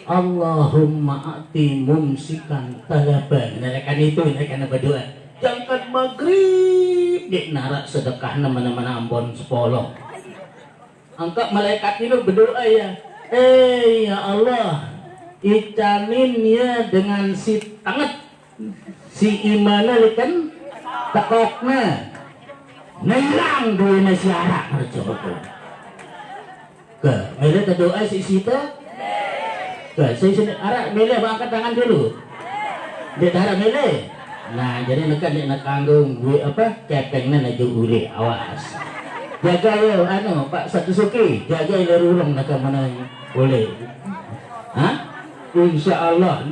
Allahumma ati mumsikan talaban narakan itu narakan berdoa jangan maghrib di narak sedekah nama-nama ambon sepolong angkat malaikat itu berdoa ya ya Allah icanin ya dengan si tanget si imana likan tekokna nelang duwe si arak coba ke mele doa si sita ke si arak mele angkat tangan dulu dia darah mele. Nah jadi nekan dia nak kandung gue apa kepengnya nak uli awas jaga yo anu Pak Satusuki jaga iler ulang nak mana boleh insya Allah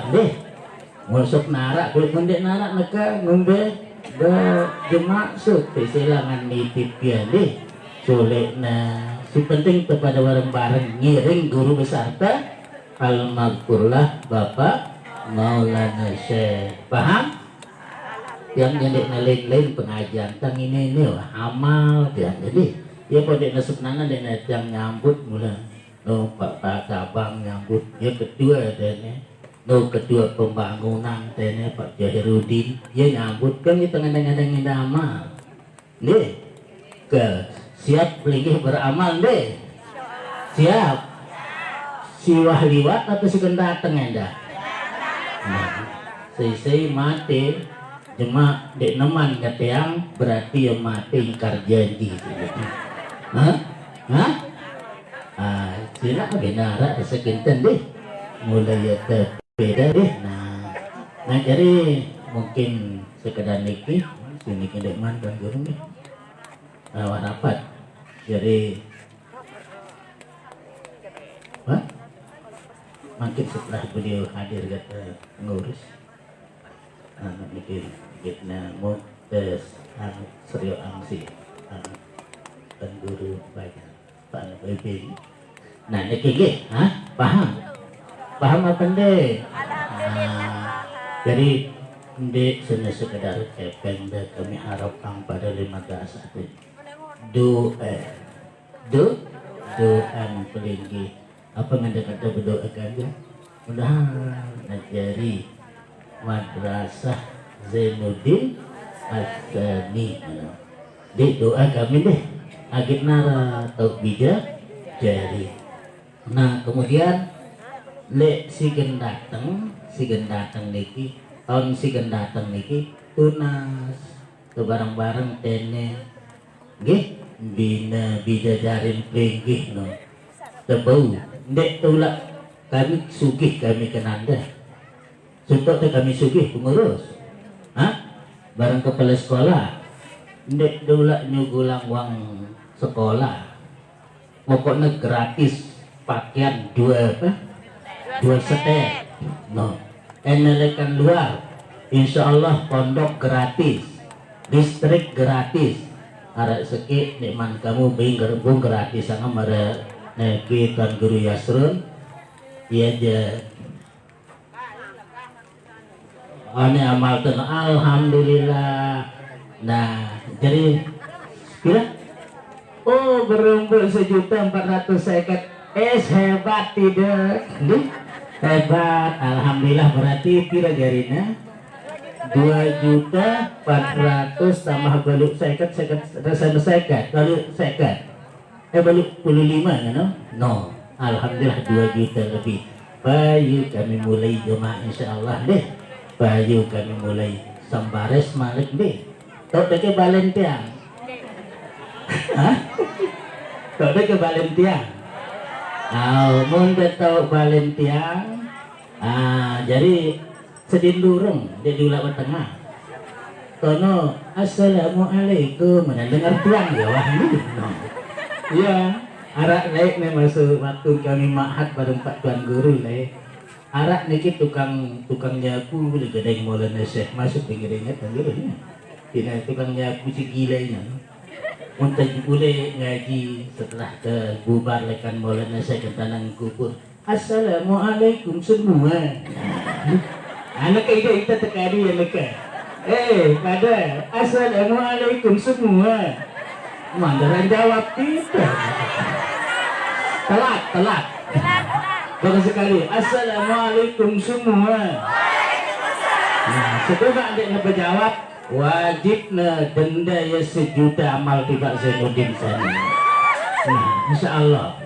deh masuk narak kulit mendek narak neka ngombe dimaksud silangan nitip ya deh sulit nah si penting kepada bareng-bareng ngiring guru besar ta almarhumlah Bapak Maulana Syekh paham yang nyendek lain-lain pengajian tang ini amal dia jadi ya pada nasib nana dan yang nyambut mula no Pak Cabang nyambut ya kedua dan no kedua pembangunan dan Pak Jahirudin ya nyambut kan di tengah-tengah amal nih ke siap lagi beramal deh siap si wahliwat atau si kendateng anda saya mati cuma dek neman kata yang berarti yang mati ingkar janji sila benar sekinten deh mulai ya beda deh nah jadi mungkin sekedar niki sini kedek man dan guru nih rapat jadi makin setelah beliau hadir kata ngurus mikir kita mau tes serius angsi dan guru banyak Pak Nabi nah ini paham apa deh jadi dek seni sekedar kepeng dan kami harapkan pada 15 doan pelinggi apa ngada kata berdoa kan mudah jadi Madrasah Zainuddin Al-Thani di doa kami deh agit nara atau bijak jari nah kemudian si gendateng niki tahun si gendateng niki tunas ke bareng-bareng tene nggih bina bidajarin plinggih no tebau ndek tulak kami sugih kami kenanda contoh kami sugih pengurus bareng kepala sekolah ndek tulak nyugulang uang sekolah pokoknya gratis pakaian dua setek no enelekan luar insya Allah pondok gratis listrik gratis harap sekit nikman kamu bing gratis sama mara Nabi Tuan Guru Yasrun iya aja ini amal ten alhamdulillah nah jadi kira berumpul 1.450.000 hebat tidak hebat alhamdulillah berarti kira jarina 2.400 tambah balik sekat balik 25 kan no alhamdulillah 2 juta lebih bayu kami mulai jemaah insyaallah deh bayu kami mulai sambares malik deh tau deke balen tiang tau deke balen tiang mun tau balen tiang jadi sedin durung dia diulak tengah tono assalamualaikum mendengar tiang ya wah ini no iya, arak naik nih masuk waktu kami mahat bareng Pak Tuan Guru nih. Arak niki tukang nyapu boleh gedeng Maulana Syekh masuk pinggirnya tanggirnya. Tidak tukang nyapu si gilanya. Untuk boleh ngaji setelah ke bubar lekan Maulana Syekh ke tanang kubur. Assalamualaikum semua. Anak itu tekadi ya mereka. Pada assalamualaikum semua. Mandaran jawab kita telat bagus sekali assalamualaikum semua setelah adiknya berjawab wajib denda ya 1 juta amal tiba Zainuddin sana insya Allah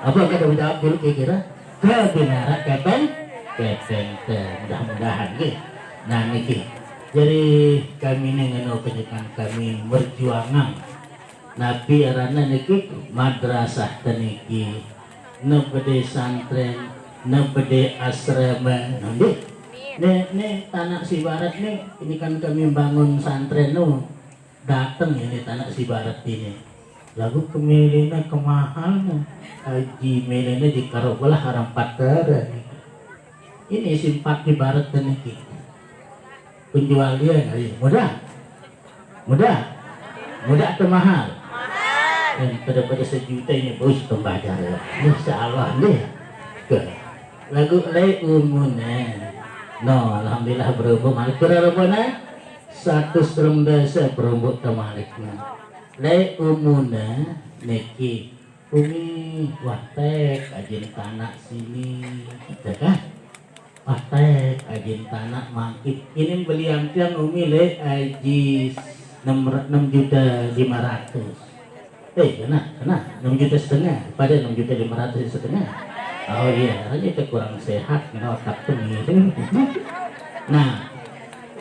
Apa kata jawab dulu kira-kira? Kebenaran kepeng mudah-mudahan gitu. Nah niki jadi kami nengeno penyekan kami berjuangan nabi arana niki madrasah teniki nebede santren nebede asrama nanti nih tanah si barat nih ini kan kami bangun santren no datang ini tanah si barat ini lagu kemilina kemahalnya haji milina di karobolah haram patara ini simpak di barat teniki penjual dia mudah atau mahal dan pada sejuta ini bos pembacar ya insya Allah nih lagu lay umumnya no alhamdulillah berhubung malik berhubungnya satu serem desa berhubung temaliknya lay umumnya neki umi watek ajin tanah sini kita kan watek ajin tanah mangkit ini beli yang umi le aji 6.500.000 kena 6.500.000 pada 6.500.000 oh iya aja itu kurang sehat kena otak tuh nah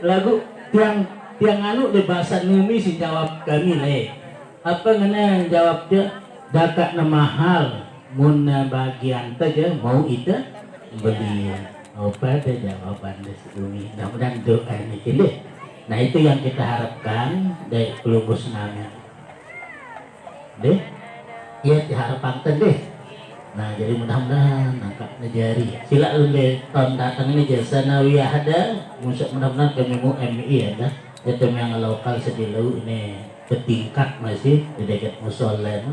lagu tiang anu di bahasa numi si jawab kami le apa ngena jawab dia dakat na mahal mun bagian saja mau itu beli apa ada jawaban dari numi mudah-mudahan doa ini deh. Nah itu yang kita harapkan dari pelubus nanya deh ya diharapkan deh. Nah jadi mudah-mudahan angkat jari sila deh tahun datang ini jasa nawiyah ada mudah-mudahan kami mau MI ada jadi yang lokal sedilau ini bertingkat masih di dekat musola.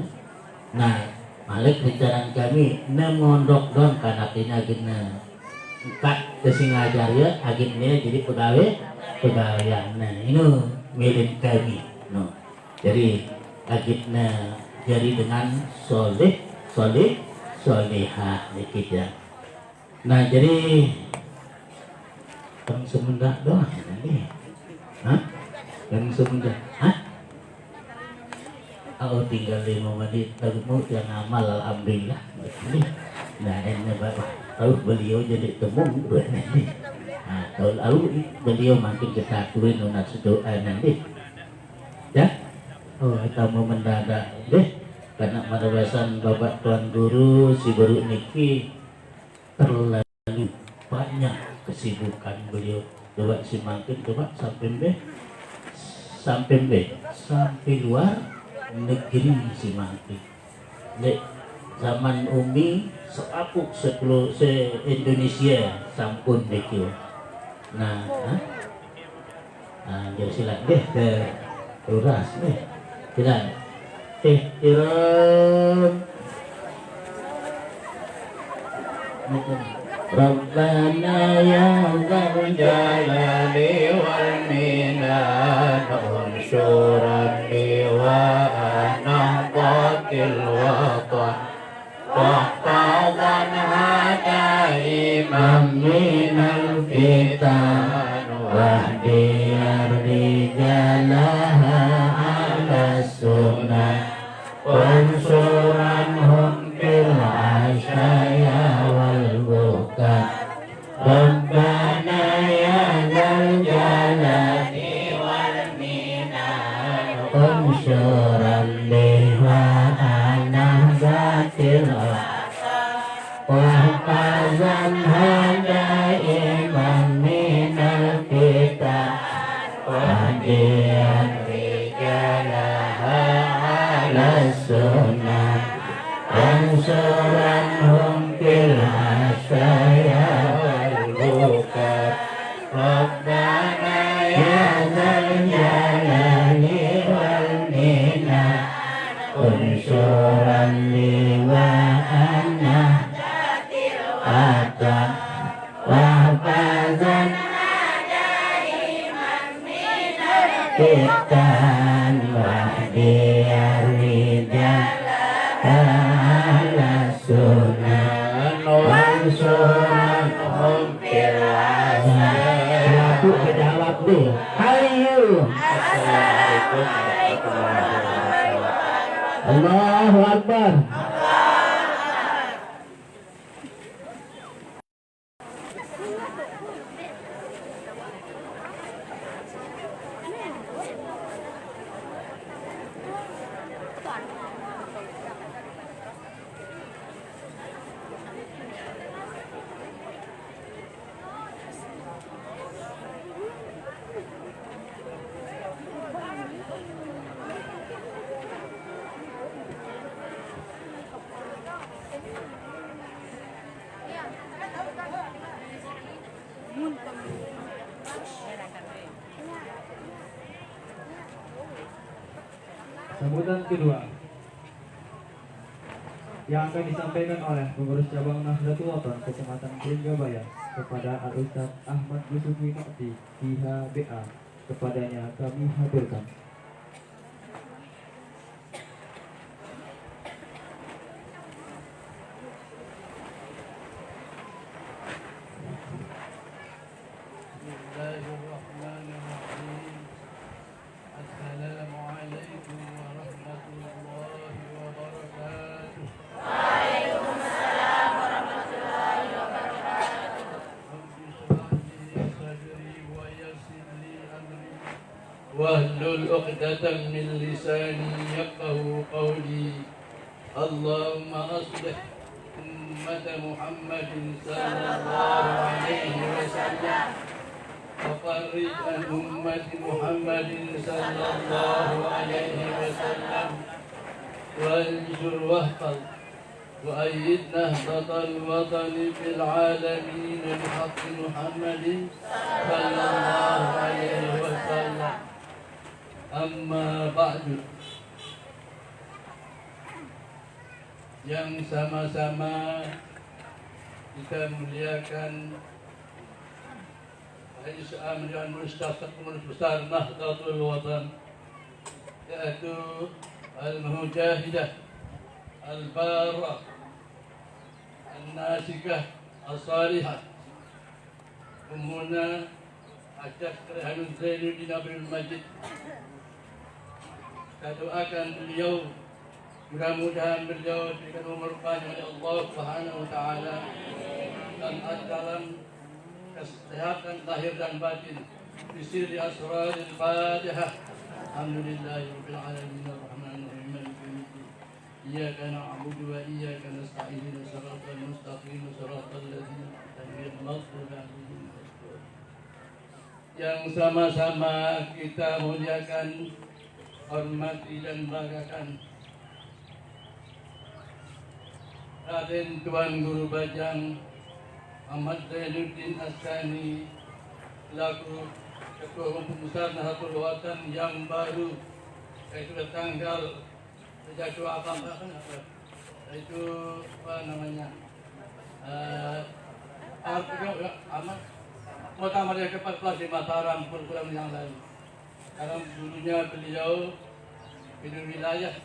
Nah malik rencana kami nemondok dong karena tina gina kak kesingajar ya akhirnya jadi pegawai nah ini milik kami no jadi akhirnya jadi dengan solehah kita. Nah jadi yang semendak doang nanti yang semendak oh tinggal 5 menit mau yang amal alhamdulillah nah ini bapak tahu beliau jadi temung nanti nah tahun lalu beliau makin kesatuin unat doa nanti ya oh kita mau mendadak deh karena madrasah bapak tuan guru si baru niki terlalu banyak kesibukan beliau coba si makin coba sampai luar negeri si makin dek zaman umi seapuk se-Indonesia sampun dekio. Nah, jadi silat deh ke uras deh. Silat. Ihtiram. Rabbana ya Dzal Jalali wal Minan unsurani wa anaqatil watan wahfadan hada imam minal fitan wahdiyar rijalaha ala sunnah wansuranhum fil asyaya wal buka Rabbana ya Dzal Jalali wal Minan unsuran liwa zatil wahfazan hada imam minal fitan wahdiyan rijalaha ala sunnah ansuranhum fil asyaya wal bukat Rabbana ya Dzal Jalali wal Minan unsuran liwa anah watan wahfazan fitan wahdiyar rijal ala sunnah wansuran fil asyaya aku kejawab deh ayo assalamualaikum warahmatullahi wabarakatuh Allahu Akbar Sambutan kedua yang akan disampaikan oleh pengurus cabang Nahdlatul Ulama Kecamatan Pringgabaya kepada Al-Ustaz Ahmad Yusufi Makti, IHBA. Kepadanya kami haturkan. Bismillahirrahmanirrahim. Assalamualaikum warahmatullahi wabarakatuh. واحلل عقدة من لساني يفقه قولي اللهم أصلح أمة محمد صلى الله عليه وسلم وفرج عن أمة محمد صلى الله عليه وسلم وانشر واحفظ وأيد نهضة الوطن في العالمين بحق محمد صلى الله عليه وسلم. Amma ba'du. Yang sama-sama kita muliakan Majelis Amir Mustafid Pengurus Besar Nahdlatul Watan, yaitu Al-Mujahidah Al-Barah Al-Nasikah Al-Salihah Ummuna Asyaf Kerhanun Zainuddin Abdul Majid. Kita doakan beliau, mudah-mudahan beliau diberikan umur panjang oleh Allah Subhanahu wa taala dan dalam kesehatan lahir dan batin. Bismillah asrarul Fatihah. Alhamdulillahirabbil alamin arrahmanir rahim maliki yaumiddin. Iyyaka na'budu wa iyyaka nasta'in. Shiratal mustaqim shiratal ladzina an'amta 'alaihim. Yang sama-sama kita muliakan, hormati dan banggakan Raden Tuan Guru Bajang Ahmad Zainuddin As-Sani selaku Ketua Umum Besar Nahdlatul Watan yang baru, yaitu tanggal yaitu Ahmad Muktamar yang ke-14 di Mataram bulan yang lalu. Karena dulunya beliau di wilayah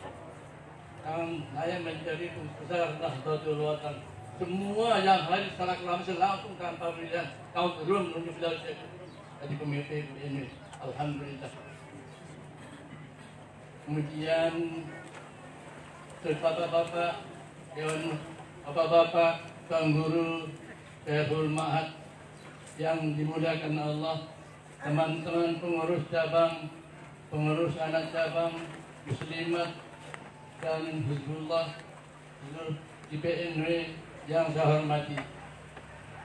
yang saya menjadi besar Nahdlatul Watan. Semua yang hadir secara langsung tanpa pilihan tahun sebelum menunjuk beliau jadi pemimpin ini. Alhamdulillah. Kemudian bapak-bapak, dewan bapak-bapak, tuan guru, Syekhul Ma'had yang dimuliakan Allah, teman-teman pengurus cabang, pengurus anak cabang, muslimat dan Hizbullah, seluruh IPNW yang saya hormati.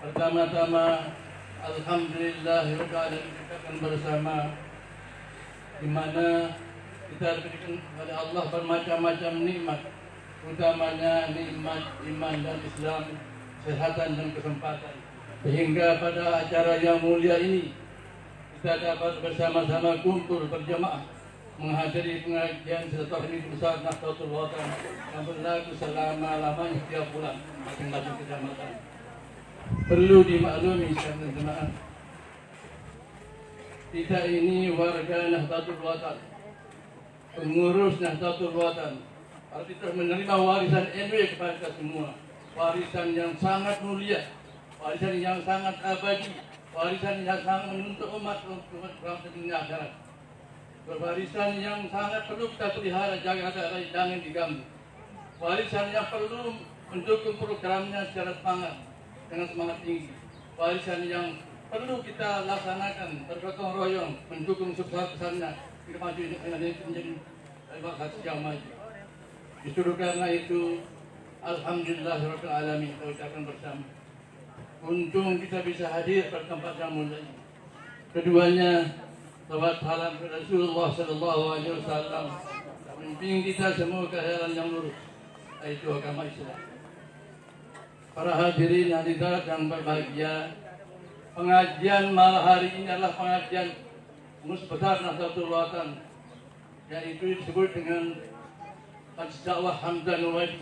Pertama-tama, alhamdulillah kita akan bersama, di mana kita diberikan oleh Allah bermacam-macam nikmat, utamanya nikmat iman dan Islam, kesehatan dan kesempatan. Sehingga pada acara yang mulia ini kita dapat bersama-sama kumpul berjamaah menghadiri pengajian silaturahmi besar Nahdlatul Watan yang berlaku selama-lamanya setiap bulan masing-masing kecamatan. Perlu dimaklumi sekalian jemaah, kita ini warga Nahdlatul Watan, pengurus Nahdlatul Watan, arti terus menerima warisan NW kepada kita semua, warisan yang sangat mulia, warisan yang sangat abadi, warisan yang sangat menuntut umat untuk bangsa dunia akhirat, warisan yang sangat perlu kita pelihara, jaga dan jangan diganggu, warisan yang perlu mendukung programnya secara semangat dengan semangat tinggi, warisan yang perlu kita laksanakan bergotong royong mendukung sebesar-besarnya kita maju menjadi bangsa yang maju. Justru karena itu, alhamdulillahirabbil alamin, kita ucapkan bersama. Untung kita bisa hadir pada tempat yang mulia ini. Keduanya, salawat salam kepada Rasulullah sallallahu alaihi wasallam, memimpin kita semua ke jalan yang lurus, yaitu agama Islam. Para hadirin yang yang berbahagia, pengajian malam hari ini adalah pengajian Pengurus Besar Nahdlatul Watan yang itu disebut dengan Majelis Dakwah Hamdan Wadi.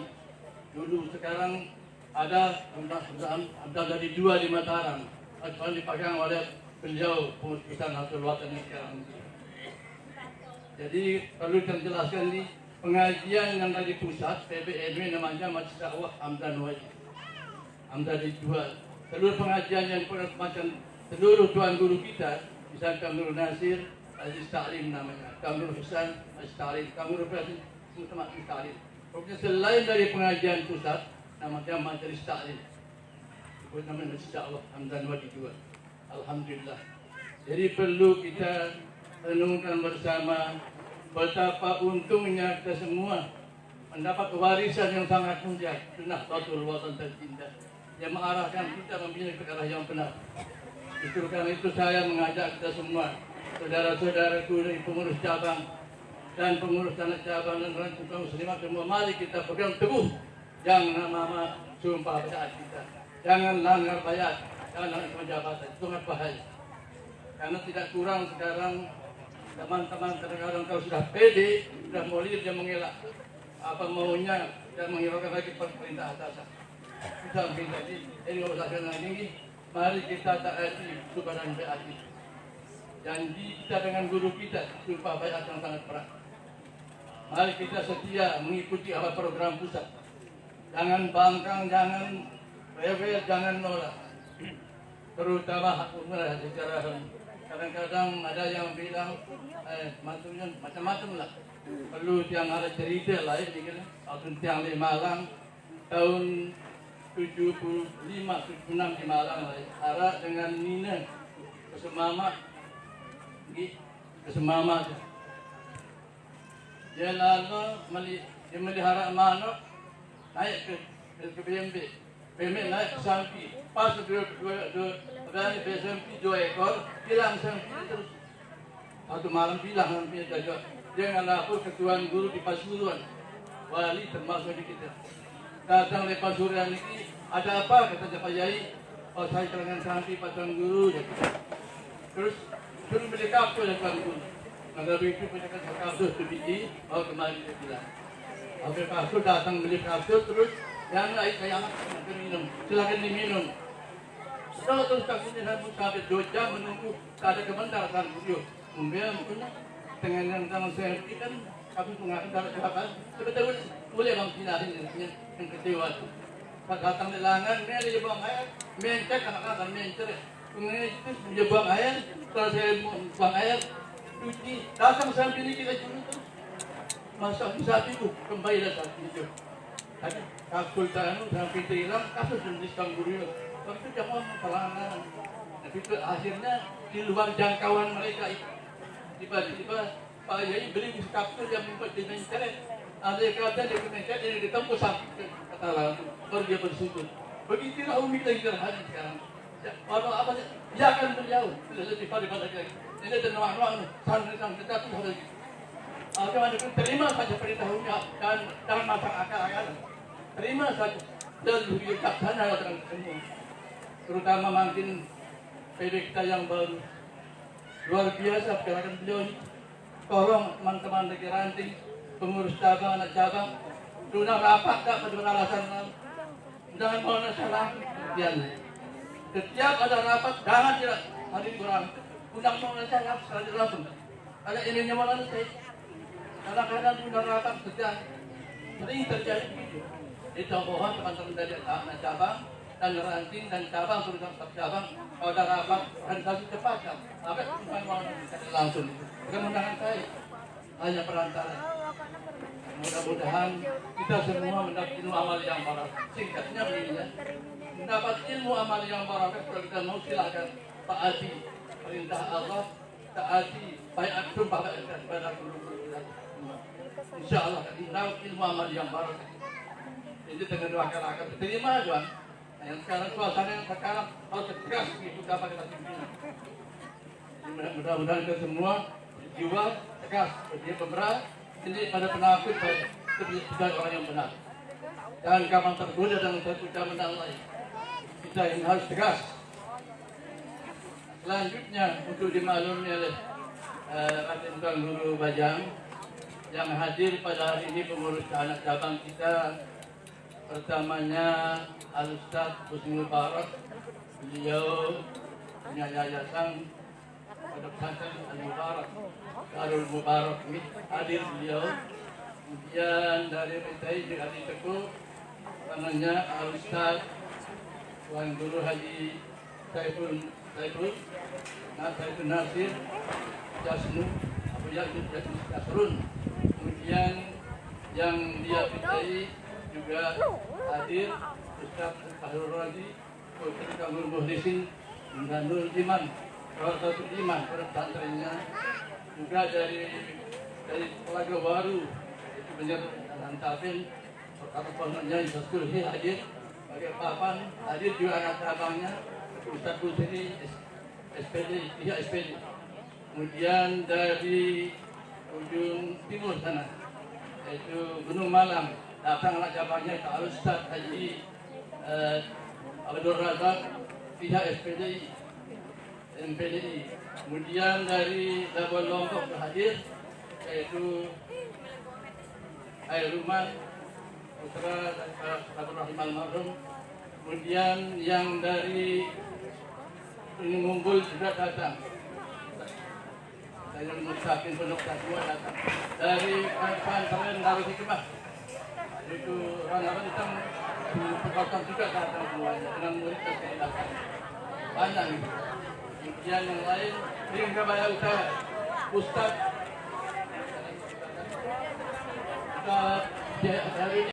Dulu sekarang ada Hamdan dari 2 di Mataram, sekarang dipegang oleh beliau pengurus besar Nahdlatul Watan yang sekarang ini. Jadi perlu saya jelaskan ini, pengajian yang dari pusat PBNW namanya Majelis Dakwah Hamdan Wadi. Hamdan di 2. Seluruh pengajian yang macam seluruh tuan guru kita, misalnya Kang Nur Nasir, Aziz Ta'lim namanya, Kang Nur Husain, Aziz Ta'lim, Kang Nur Prasin, semua Aziz Ta'lim. Pokoknya selain dari pengajian pusat, namanya Majelis Ta'lim. Sebut nama Majelis Dakwah Hamdan Wadi 2. Alhamdulillah. Jadi perlu kita renungkan bersama betapa untungnya kita semua mendapat warisan yang sangat mulia, Nahdlatul Watan tercinta, yang mengarahkan kita memilih ke arah yang benar. Justru karena itu saya mengajak kita semua, saudara-saudaraku dari pengurus cabang dan pengurus tanah cabang dan rancangan muslimat semua, mari kita pegang teguh yang nama sumpah baiat kita. Jangan langgar baiat, jangan langgar jabatan, itu sangat bahaya. Karena tidak kurang sekarang teman-teman terkadang kalau sudah pede, sudah mulia dia mengelak apa maunya dan menghiraukan lagi perintah atasan. Kita minta ini usahakan ini, mari kita taati sumpah dan baiat itu. Janji kita dengan guru kita, sumpah baiat yang sangat berat. Mari kita setia mengikuti apa program pusat. Jangan bangkang, jangan rewel, jangan nolak. Terutama hak umrah secara kadang-kadang ada yang bilang macam-macam lah. Perlu yang ada cerita lah ya, waktu tiang di Malang tahun 75-76 di Malang lah. Ara dengan Nina kesemama, dia lalu melihara manok naik ke BMB. BMB naik ke Sampi. Pas berani BSMP 2 ekor, hilang Sampi terus. Satu malam hilang Sampi juga. Dia nggak lapor ke tuan guru di Pasuruan. Wali termasuk di kita. Datang oleh Pasuruan ini, ada apa? Kata Pak Yai. Oh saya kerangan Sampi Pak Tuan Guru. Terus suruh beli kapsul ya Tuan Guru. Maka begitu punya kapsul itu biji, bawa kembali dia bilang. Ambil kapsul, datang beli kapsul, terus yang lain saya minum, silakan diminum. Setelah terus kapsulnya sampai 2 jam menunggu, tak ada komentar Tuan Guru. Kemudian punya dengan yang sama saya kan kapsul mengaku darah jawaban, sebetulnya boleh bang sinarin yang kecewa. Pas datang di langan, dia buang air, mencet anak-anak mencet. Kemudian itu dia buang air, setelah saya buang air, cuci, datang sampai ini kita cuci terus. Masak di sapi itu, kembali dah sapi itu. Tadi kapsul tanu sampai hilang, kasus jenis kangguru. Waktu itu jangan pelangan. Tapi itu akhirnya di luar jangkauan mereka itu. Tiba-tiba Pak Yai beli kapsul yang membuat dia mencet. Ada yang kata dia mencet, dia ditembus sapi kata langsung, baru dia bersujud. Begitulah umi kita gerhana sekarang. Walau apa saja, dia akan beliau lebih daripada lagi. Ini ternuang-nuang, santai-santai tetap harus. Bagaimana pun terima saja perintah umi dan jangan masak akal-akal. Terima saja dan bijaksana dengan semua. Terutama mungkin PD kita yang baru. Luar biasa gerakan beliau ini. Tolong teman-teman negeri ranting, pengurus cabang, anak cabang, sudah rapat tak pada alasan jangan mau salah kemudian. Setiap ada rapat jangan tidak hari kurang. Undang mau salah sekali langsung. Ada ininya malah saya. Kadang-kadang sudah rapat setiap sering terjadi begitu. Di contohan teman-teman dari anak cabang dan ranting dan cabang sudah cabang kalau ada rapat dan satu cepat kan. Apa bukan mau langsung. Bukan undangan saya. Hanya perantara. Mudah-mudahan kita semua mendapat ilmu amal yang barakah. Singkatnya begini ya. Mendapat ilmu amal yang barakah kalau kita mau silakan taati perintah Allah, taati baiat sumpah baiat kepada guru kita. Insyaallah mendapat ilmu amal yang barakah. Jadi dengan dua akal terima Tuhan. Yang sekarang suasana yang sekarang harus tegas gitu dapat kita pimpinan. Mudah-mudahan kita semua jiwa tegas, dia pemberat. Ini pada penakut sebagai orang yang benar. Jangan gampang tergoda dengan satu ucapan lain. Kita yang harus tegas. Selanjutnya untuk dimaklumi oleh Raden Tuan Guru Bajang, yang hadir pada hari ini pengurus anak cabang kita. Pertamanya Al-Ustaz Husni Mubarak, beliau punya yayasan Pondok Pesantren Al-Mubarak, Darul Mubarak ini hadir beliau. Kemudian dari PTI juga Teguh, namanya Al-Ustaz Tuan Guru Haji Saiful Nasir Jasnu Abu Jasrun. Kemudian yang dia PTI juga hadir Ustaz Fahrul Razi, Ustaz Kamul Muhlisin dan Nur Iman, salah satu iman pesantrennya. Juga dari Telaga Baru itu benar dan Tafin atau pengurusnya Ustaz hadir, bagi papan hadir juga anak cabangnya Ustaz Kusiri SPD, pihak SPD. Kemudian dari ujung timur sana, yaitu Gunung Malang, datang anak cabangnya Pak Ustaz Haji Abdul Razak, pihak SPDI, MPDI. Kemudian dari Labuan Lombok hadir, yaitu Airuman putra Abdul Rahim Almarhum. Kemudian yang dari ini Munggul juga datang. Saya mengucapkan pendoktah semua datang. Dari pesantren Darul Hikmah, itu orang-orang hitam perkotaan juga datang semuanya dengan murid yang datang. Banyak itu. Kemudian yang lain hingga Bayar Utara, Ustaz dari